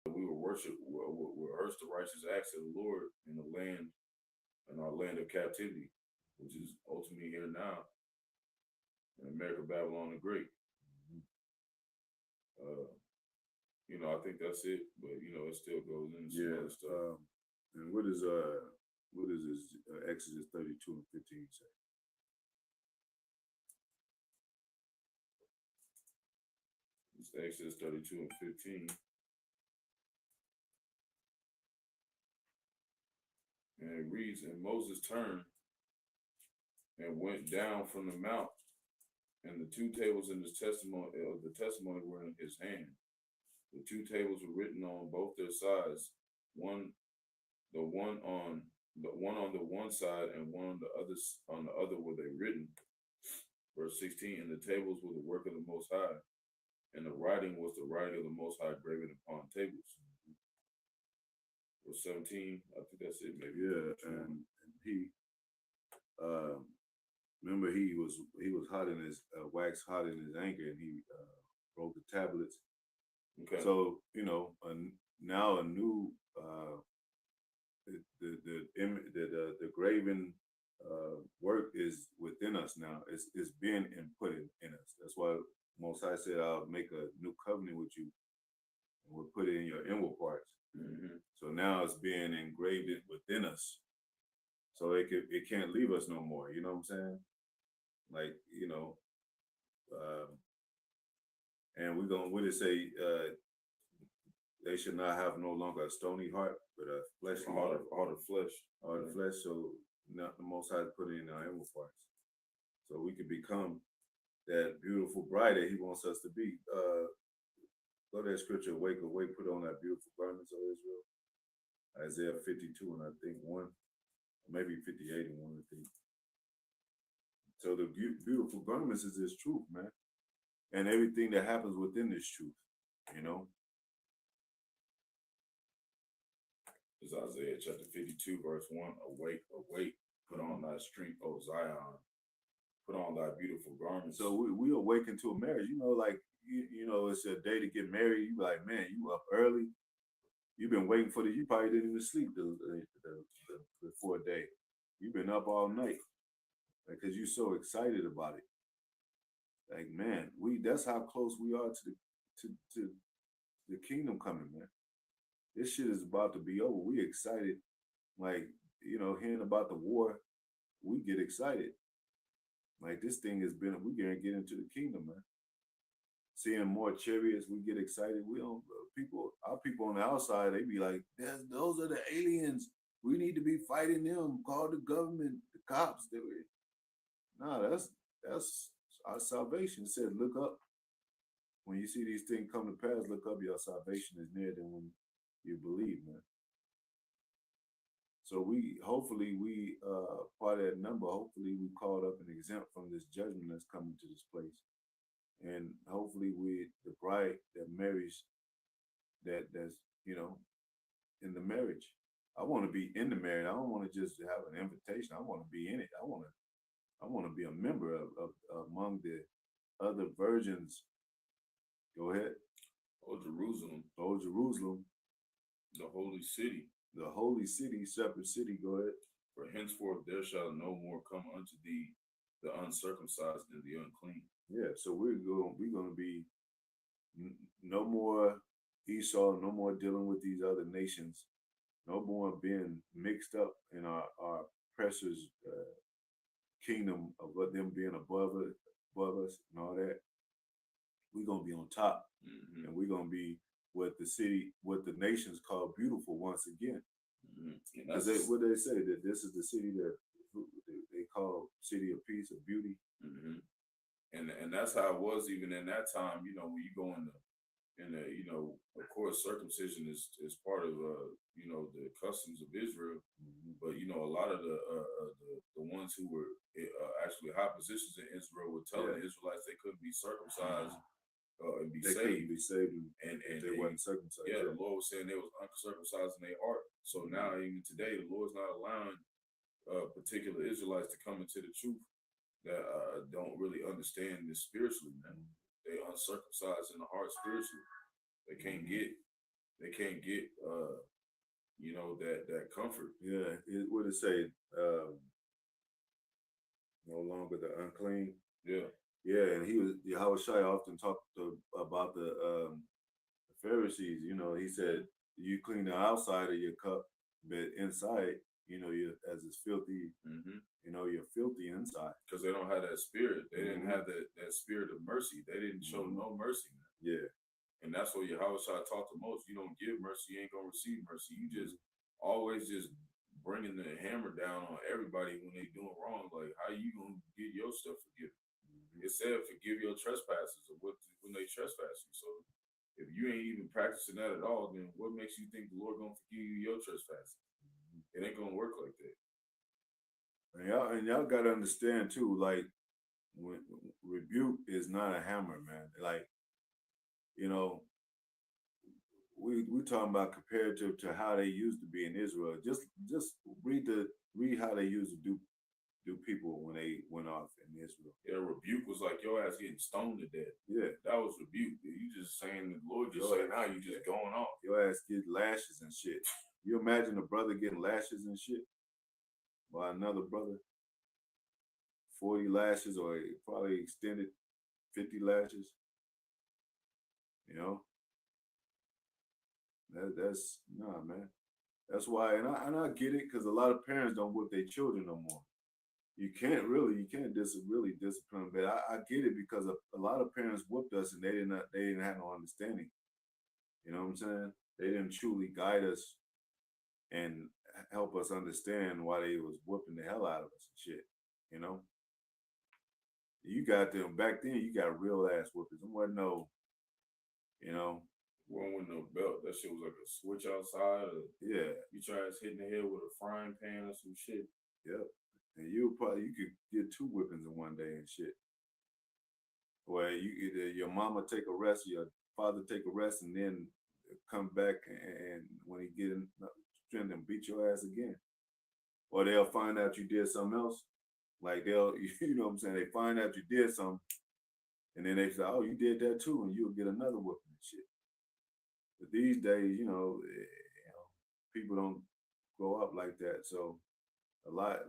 We will worship, we'll rehearse the righteous acts of the Lord in the land, in our land of captivity, which is ultimately here now in America, Babylon the Great. I think that's it, but it still goes into some other stuff. And what is this Exodus 32 and 15 say? It's Exodus 32 and 15. And it reads, and Moses turned and went down from the mount, and the two tables in his testimony were in his hand. The two tables were written on both their sides, one on the one side and one on the other were they written. Verse 16, and the tables were the work of the Most High, and the writing was the writing of the Most High graven upon tables. Verse 17, I think that's it, maybe. Yeah, and he, remember he was hot in his wax hot in his anger, and he broke the tablets. Okay. So now a new the graven work is within us now. It's being input in us. That's why Most High said, "I'll make a new covenant with you, and we'll put it in your inward parts." So now it's being engraved within us. So it can't leave us no more. You know what I'm saying? Like and we're gonna, what it say? They should not have no longer a stony heart, but a fleshly heart. Heart of flesh. Heart of flesh. So not the Most High put it in our inward parts, so we can become that beautiful bride that He wants us to be. Go to that scripture, awake, awake, put on that beautiful garments, O Israel. Isaiah 52 and I think 1, maybe 58 and 1, I think. So the beautiful garments is this truth, man. And everything that happens within this truth, you know. It's Isaiah chapter 52, verse 1. Awake, awake, put on thy strength, O Zion. Put on thy beautiful garments. So we awaken to a marriage, you know, like, you know, it's a day to get married. You be like, man, you up early. You've been waiting for you probably didn't even sleep before a day. You've been up all night because you're so excited about it. Like, man, that's how close we are to the kingdom coming, man. This shit is about to be over. We excited, like, you know, hearing about the war, we get excited. Like, this thing has been, we're gonna get into the kingdom, man. Seeing more chariots, we get excited. We don't, our people on the outside, they be like, those are the aliens. We need to be fighting them. Call the government, the cops. Nah, that's our salvation. It says, look up. When you see these things come to pass, look up. Your salvation is near than when you believe, man. So hopefully we part of that number. Hopefully we called up and exempt from this judgment that's coming to this place. And hopefully we, the bride that marries, that's, you know, in the marriage. I want to be in the marriage. I don't want to just have an invitation. I want to be in it. I want to be a member of among the other virgins. Go ahead. O Jerusalem. O Jerusalem. The holy city. The holy city, separate city. Go ahead. For henceforth there shall no more come unto thee the uncircumcised and the unclean. Yeah, so we're gonna be no more Esau, no more dealing with these other nations, no more being mixed up in our oppressors' kingdom of them being above us and all that. We're gonna be on top, and we're gonna be what the nations call beautiful once again. Because what they say that this is the city that they call city of peace, of beauty. And that's how it was even in that time. You know, when you go in the you know, of course, circumcision is part of you know, the customs of Israel. But you know, a lot of the ones who were actually high positions in Israel were telling the Israelites they couldn't be circumcised and be saved. And they weren't circumcised. Yeah, the Lord was saying they was uncircumcised in their heart. So now even today, the Lord's not allowing particular Israelites to come into the truth that don't really understand this spiritually, man. They uncircumcised in the heart spiritually. They can't get you know, that comfort. Yeah, what it say? No longer the unclean. Yeah. Yeah, and Yahushua often talked about the Pharisees. You know, he said you clean the outside of your cup, but inside, you know, you as it's filthy. You know, you're filthy inside because they don't have that spirit. They didn't have that spirit of mercy. They didn't show no mercy, man. Yeah, and that's what Yahushua taught the most. You don't give mercy, you ain't gonna receive mercy. You just always just bringing the hammer down on everybody when they doing wrong. Like, how you gonna get your stuff forgiven? It said forgive your trespasses or when they trespass you. So if you ain't even practicing that at all, then what makes you think the Lord gonna forgive you your trespasses? It ain't gonna work like that. And y'all gotta understand too, like when rebuke is not a hammer, man. Like, you know, we talking about comparative to how they used to be in Israel. Just read how they used to do people when they went off in Israel. Yeah, rebuke was like your ass getting stoned to death. Yeah, that was rebuke. You just saying the Lord just saying now you just going off. Your ass get lashes and shit. You imagine a brother getting lashes and shit by another brother? 40 lashes or probably extended 50 lashes. You know? That's nah, man. That's why, and I get it, because a lot of parents don't whip their children no more. You can't really discipline, but I get it because a lot of parents whooped us and they didn't have no understanding. You know what I'm saying? They didn't truly guide us and help us understand why they was whooping the hell out of us and shit. You know? You got them back then. You got real ass whoopers. There wasn't no, you know, one with no belt. That shit was like a switch outside. Or Yeah, you try hitting the head with a frying pan or some shit. yep. And you could get 2 whippings in one day and shit. Where you either your mama take a rest, your father take a rest, and then come back and when he get in strength and beat your ass again. Or they'll find out you did something else. Like they'll, you know what I'm saying? They find out you did something, and then they say, "Oh, you did that too," and you'll get another whooping and shit. But these days, people don't grow up like that. So a lot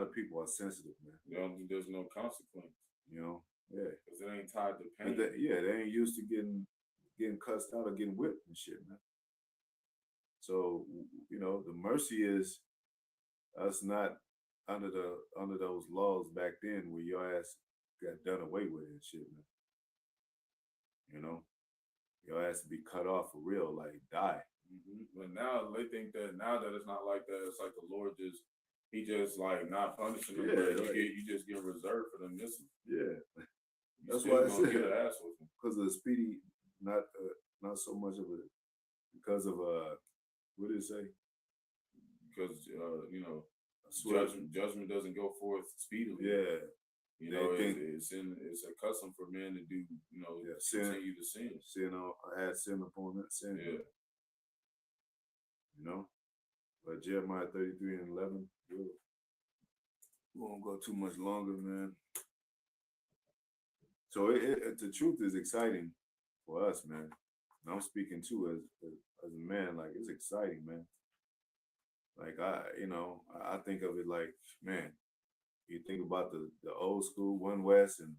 of people are sensitive, man. There's no consequence. Yeah, Because it ain't tied to but pain. they ain't used to getting cussed out or getting whipped and shit, man. So the mercy is us not under those laws back then where your ass got done away with and shit, man. Your ass to be cut off for real, like die. But now they think that now that it's not like that, it's like the Lord he just like not punishing them. Yeah, but you just get reserved for them missing. Yeah, That's why I gonna said get an ass with them. because of the speedy, not so much of it because of what did it say? Because Swear- judgment doesn't go forth speedily. Yeah, it's a custom for men to do continue to sin. Add sin upon that sin. Yeah. But Jeremiah 33:11. We won't go too much longer, man. So the truth is exciting for us, man. And I'm speaking too as a man. Like it's exciting, man. Like I think of it like, man, you think about the old school One West and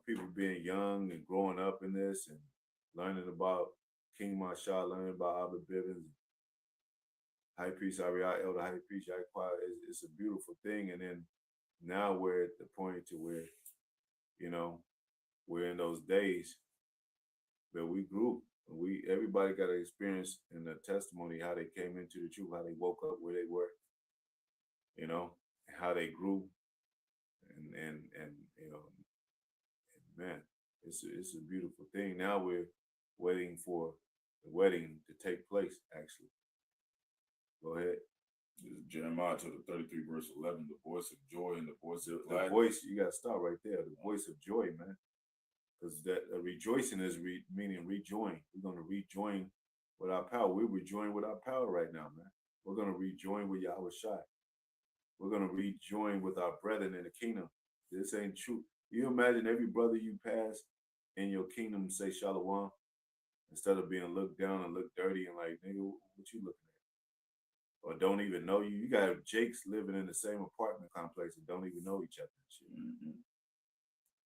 people being young and growing up in this and learning about King Marshall, learning about Abba Bivens, High Priest Ariel, Elder High Priest Yaquah. It's a beautiful thing. And then now we're at the point to where, we're in those days where we grew. Everybody got to experience in the testimony how they came into the truth, how they woke up where they were, how they grew, and man, it's a beautiful thing. Now we're waiting for the wedding to take place. Actually, go ahead. Jeremiah chapter 33 verse 11. The voice of joy and the voice of gladness. The voice, you got to start right there. The voice of joy, man. Because that rejoicing is meaning rejoin. We're going to rejoin with our power. We're rejoining with our power right now, man. We're going to rejoin with Yahweh Shai. We're going to rejoin with our brethren in the kingdom. This ain't true. You imagine every brother you pass in your kingdom say Shalom instead of being looked down and looked dirty and like, nigga, what you looking at? Or don't even know you. You got Jakes living in the same apartment complex and don't even know each other and shit. Mm-hmm.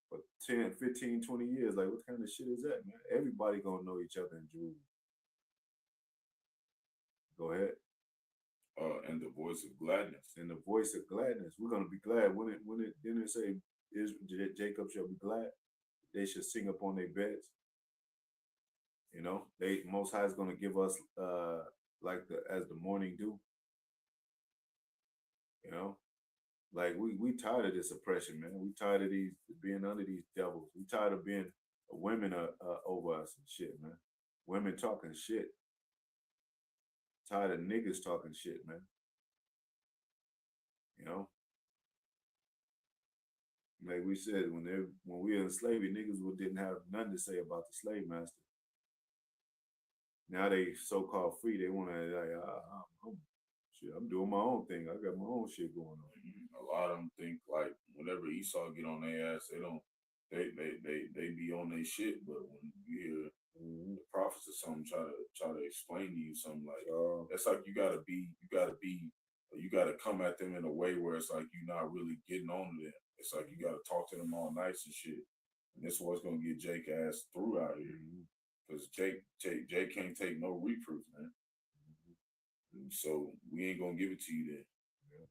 For 10, 15, 20 years, like what kind of shit is that, man? Everybody gonna know each other in Jerusalem. Go ahead. And the voice of gladness. And the voice of gladness. We're gonna be glad. When it didn't it say Jacob shall be glad, they should sing upon their beds. They Most High is gonna give us as the morning dew. Like we tired of this oppression, man. We tired of these being under these devils. We tired of being women over us and shit, man. Women talking shit. Tired of niggas talking shit, man. Like we said, when we were in slavery, niggas didn't have nothing to say about the slave master. Now they so-called free. They want to I'm doing my own thing. I got my own shit going on. A lot of them think like whenever Esau get on their ass, they be on their shit. But when you hear the prophets or something try to explain to you something like that's like you gotta come at them in a way where it's like you're not really getting on to them. It's like you gotta talk to them all nice and shit. And this is what's gonna get Jake ass through out here. Because Jake can't take no reproof, man. So we ain't gonna give it to you then. Yeah.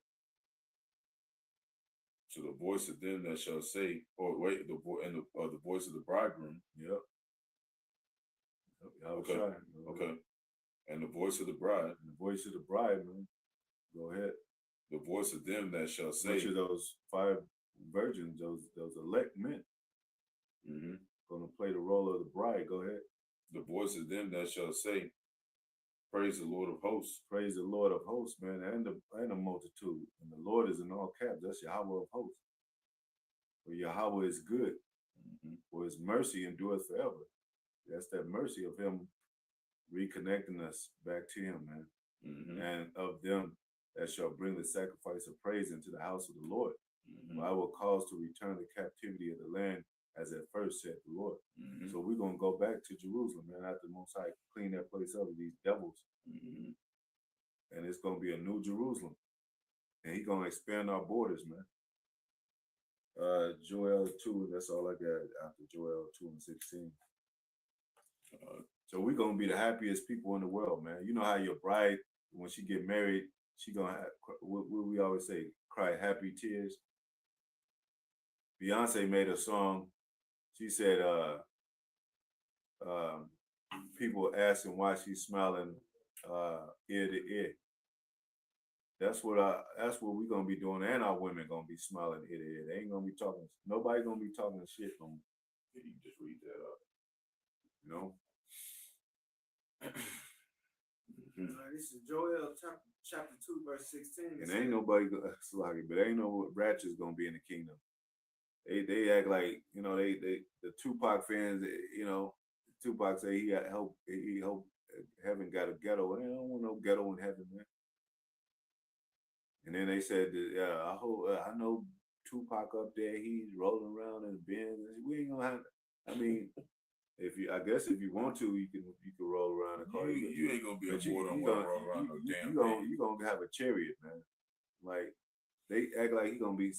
So the voice of them that shall say, the voice of the bridegroom. Yep. Okay. Okay. And the voice of the bride. And the voice of the bride, man. Go ahead. The voice of them that shall say. Which of those 5 virgins, those elect men, Mm-hmm. gonna play the role of the bride. Go ahead. The voice of them that shall say, "Praise the Lord of hosts." Praise the Lord of hosts, man, and the multitude. And the Lord is in all caps. That's Yahweh of hosts. For Yahweh is good. Mm-hmm. For his mercy endures forever. That's that mercy of him reconnecting us back to him, man. Mm-hmm. And of them that shall bring the sacrifice of praise into the house of the Lord. Mm-hmm. I will cause to return the captivity of the land as at first, said the Lord. Mm-hmm. So we're gonna go back to Jerusalem, man, after the Most High clean that place up with these devils. Mm-hmm. And it's gonna be a new Jerusalem. And he's gonna expand our borders, man. Joel 2, that's all I got after Joel 2:16. So we're gonna be the happiest people in the world, man. You know how your bride, when she get married, she gonna have what we always say, cry happy tears. Beyonce made a song. She said, people asking why she's smiling ear to ear. That's what we're gonna be doing, and our women gonna be smiling ear to ear. They ain't gonna be talking. Nobody gonna be talking shit no more. You can just read that up. You know. This is Joel chapter 2, verse 16. And ain't nobody but ain't no ratchets gonna be in the kingdom. They act like, you know, they the Tupac fans, you know, Tupac say he hope heaven got a ghetto. I don't want no ghetto in heaven, man. And then they said that, I know Tupac up there, he's rolling around in a Benz. We ain't gonna have. I mean, I guess if you want to, you can roll around a car. You ain't gonna be a more than one roll around no damn thing. You gonna have a chariot, man. Like they act like he gonna be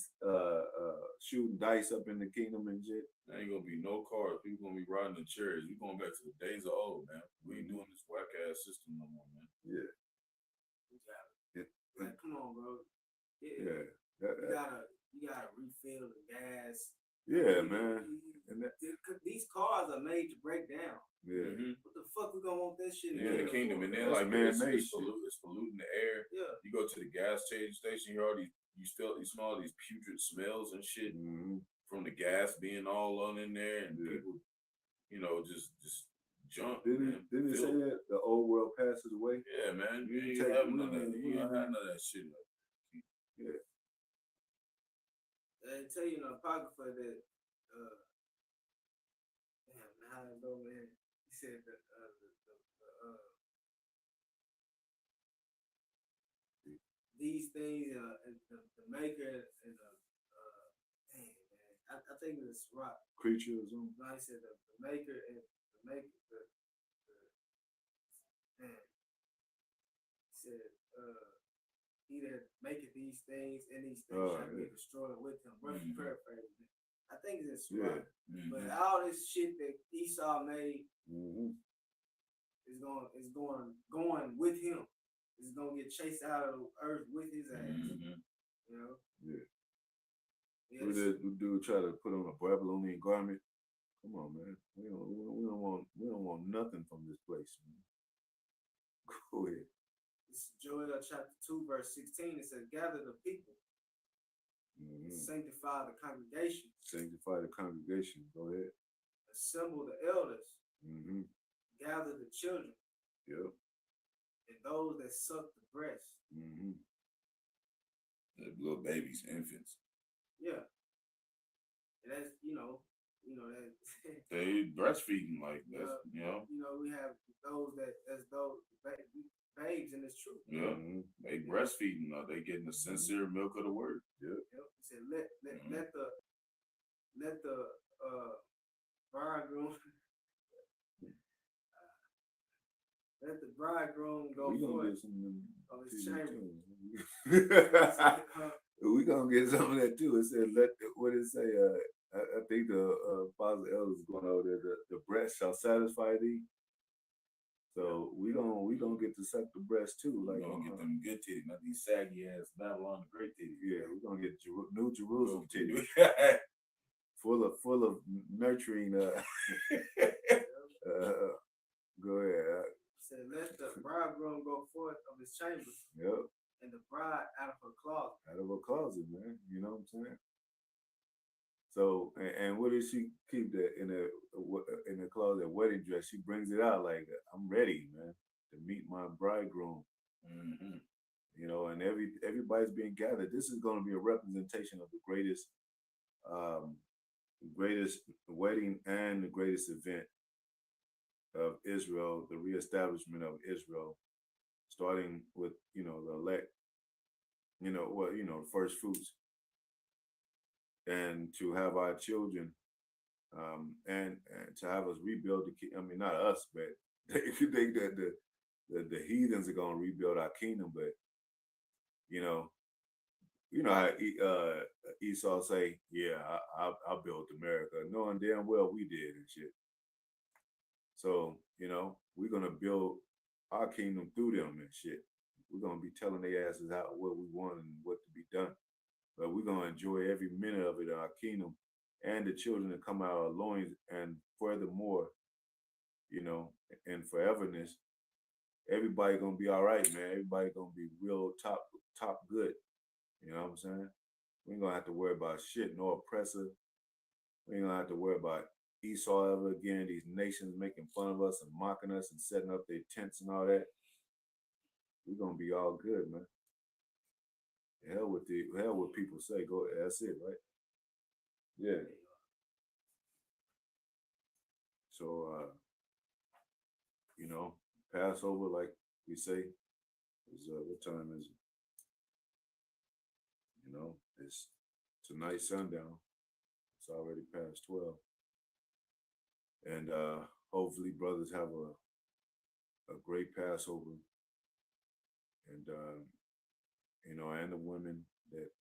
shooting dice up in the kingdom and shit. There ain't gonna be no cars. People gonna be riding in chariots. We going back to the days of old, man. We ain't doing this whack ass system no more, man. Yeah. Like, come on, bro. Yeah. You gotta refill the gas. Yeah, man. These cars are made to break down. Yeah. Mm-hmm. What the fuck we gonna want that shit in the kingdom? And then like it's polluting the air. Yeah. You go to the gas station, you smell these putrid smells and shit from the gas being all on in there, and people, you know, just jump. Didn't it say that the old world passes away? Yeah, man. You ain't have none of that. You don't have none of that shit. Yeah. They tell you in the apocrypha that how to go, man. He said that these things the maker and man, I think it's rock Creature or something. no, he said the maker and the maker man. He said he that maketh these things and these things shall be destroyed with him. Roughly paraphrasing. I think it's right. But all this shit that Esau made is going with him. It's gonna get chased out of the earth with his ass. You know? Yeah. Yes. Would the dude try to put on a Babylonian garment? Come on, man. We don't want nothing from this place, man. Go ahead. This is Joel chapter 2, verse 16. It says, gather the people. Sanctify the congregation. Sanctify the congregation. Go ahead. Assemble the elders. Gather the children. Yep. And those that suck the breast. The little babies, infants. Yeah. And that's, you know that they breastfeeding like that's, you know. You know, we have those that's those babes in this truth. Yeah. They breastfeeding. They getting the sincere milk of the word. Yep. He said, let the bridegroom let the bridegroom go forth of his chamber. We gonna get some of that too. It said, what did it say? I think the father elders going over there. The breast shall satisfy thee. So we gonna get to suck the breast too. Like we gonna get them good titties, not these saggy ass Babylon the Great titties. Yeah, we're gonna get New Jerusalem titties, full of nurturing. Go ahead. Said, let the bridegroom go forth of his chamber. Yep. And the bride out of her closet. Out of her closet, man. You know what I'm saying? So, and what does she keep that in the closet wedding dress? She brings it out like, I'm ready, man, to meet my bridegroom. Mm-hmm. You know, and everybody's being gathered. This is going to be a representation of um, the greatest wedding and the greatest event of Israel, the reestablishment of Israel, starting with the elect, the first fruits, and to have our children, and to have us rebuild I mean, not us, but if you think that the heathens are gonna rebuild our kingdom, but you know, how Esau say, yeah, I built America, knowing damn well we did and shit. So we're gonna build our kingdom through them and shit. We're gonna be telling their asses how what we want and what to be done. But we're gonna enjoy every minute of it in our kingdom and the children that come out of our loins. And furthermore, in foreverness, everybody gonna be all right, man. Everybody gonna be real top good. You know what I'm saying? We ain't gonna have to worry about shit, no oppressor. We ain't gonna have to worry about Esau ever again. These nations making fun of us and mocking us and setting up their tents and all that. We're gonna be all good, man. Hell with people say. Go. That's it, right? Yeah. So, Passover, like we say, is what time is it? It's tonight sundown. It's already past 12, and hopefully, brothers have a great Passover, and and the women that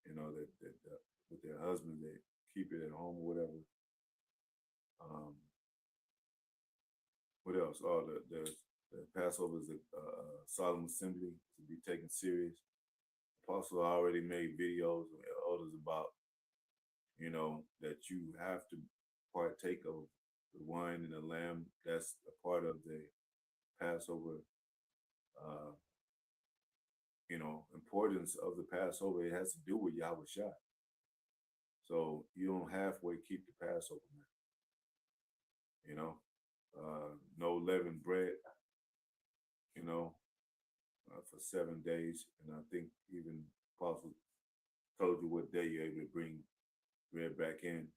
that with their husbands that keep it at home or whatever. What else? Oh, the Passover is a solemn assembly to be taken serious. Apostle already made videos and others about, that you have to partake of the wine and the lamb. That's a part of the Passover, uh, importance of the Passover. It has to do with Yahweh Shai. So you don't halfway keep the Passover, man. No leavened bread, for 7 days. And I think even Apostle told you what day you're able to bring bread back in.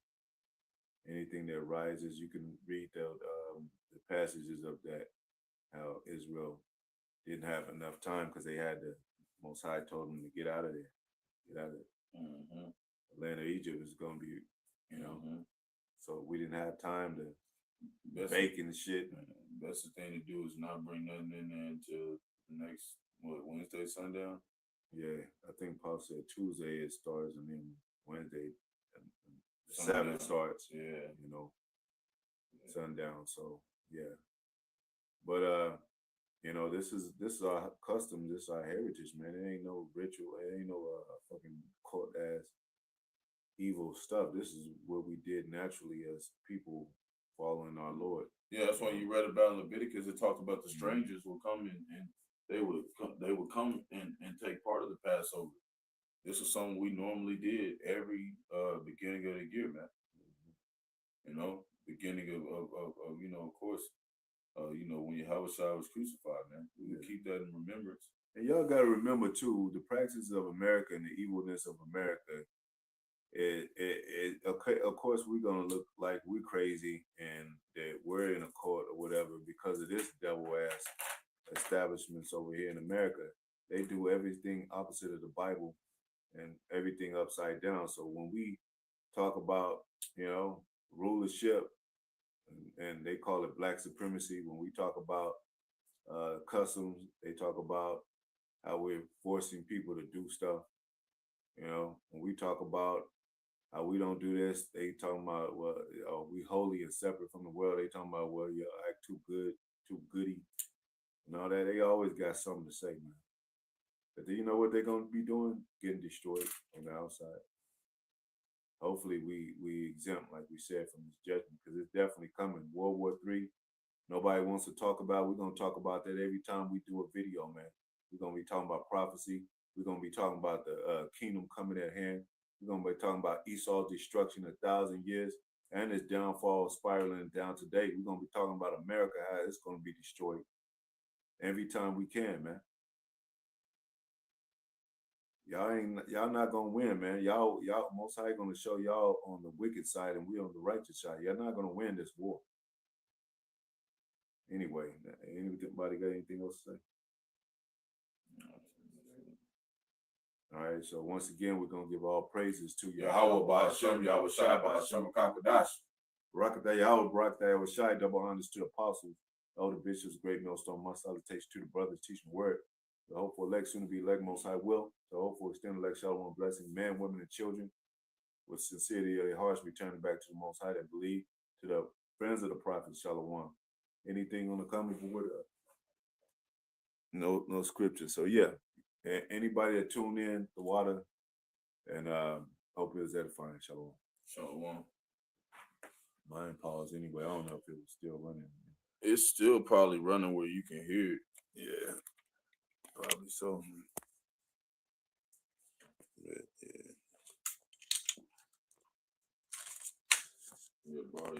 Anything that rises, you can read the passages of that, how Israel didn't have enough time because they had the Most High told them to get out of there. Get out of there. Mm-hmm. The land of Egypt is going to be, so we didn't have time to bake and shit. Best thing to do is not bring nothing in there until the next, Wednesday, sundown? Yeah, I think Paul said Tuesday it starts and then Wednesday the Sundown. 7 starts. Yeah. Sundown. So yeah. But this is our custom, this is our heritage, man. It ain't no ritual, it ain't no fucking cult ass evil stuff. This is what we did naturally as people following our Lord. Yeah, that's why you read about in Leviticus. It talked about the strangers will come in and they would come and take part of the Passover. This is something we normally did every beginning of the year, man. Beginning of course, when Yahweh Shai was crucified, man. We would keep that in remembrance. And y'all gotta remember too, the practices of America and the evilness of America. Okay, of course we're gonna look like we're crazy and that we're in a court or whatever because of this devil ass establishments over here in America. They do everything opposite of the Bible and everything upside down. So when we talk about, rulership and they call it black supremacy, when we talk about customs, they talk about how we're forcing people to do stuff. When we talk about how we don't do this, they talking about, well, we holy and separate from the world. They talking about, well, you act too good, too goody, and all that. They always got something to say, man. But do you know what they're going to be doing? Getting destroyed on the outside. Hopefully we exempt, like we said, from this judgment, because it's definitely coming. World War III, nobody wants to talk about. We're going to talk about that every time we do a video, man. We're going to be talking about prophecy. We're going to be talking about the kingdom coming at hand. We're gonna be talking about Esau's destruction 1,000 years and its downfall spiraling down today. We're gonna be talking about America, how it's gonna be destroyed every time we can, man. Y'all not gonna win, man. Y'all Most High gonna show y'all on the wicked side and we on the righteous side. Y'all not gonna win this war. Anyway, anybody got anything else to say? All right, so once again, we're gonna give all praises to Yahweh Ba'ashem, Yahweh Shai Ba'ashem Kakadash. Barakatah Yahweh, Barakatah Yahweh Shai, double honors to the apostles, elder bishops, great millstone, much salutation to the brothers teaching the word. The hopeful elect soon to be elect, most high will. The hopeful extended elect shalom blessing, men, women, and children, with sincerity of their hearts, returning back to the most high that believe, to the friends of the prophet, shalom. Anything on the coming forward? No scripture. So yeah, anybody that tuned in, the water, and hope it was edifying. Shalom. Shalom. Mine pause anyway. I don't know if it was still running. It's still probably running where you can hear it. Yeah, probably so. Yeah, bro.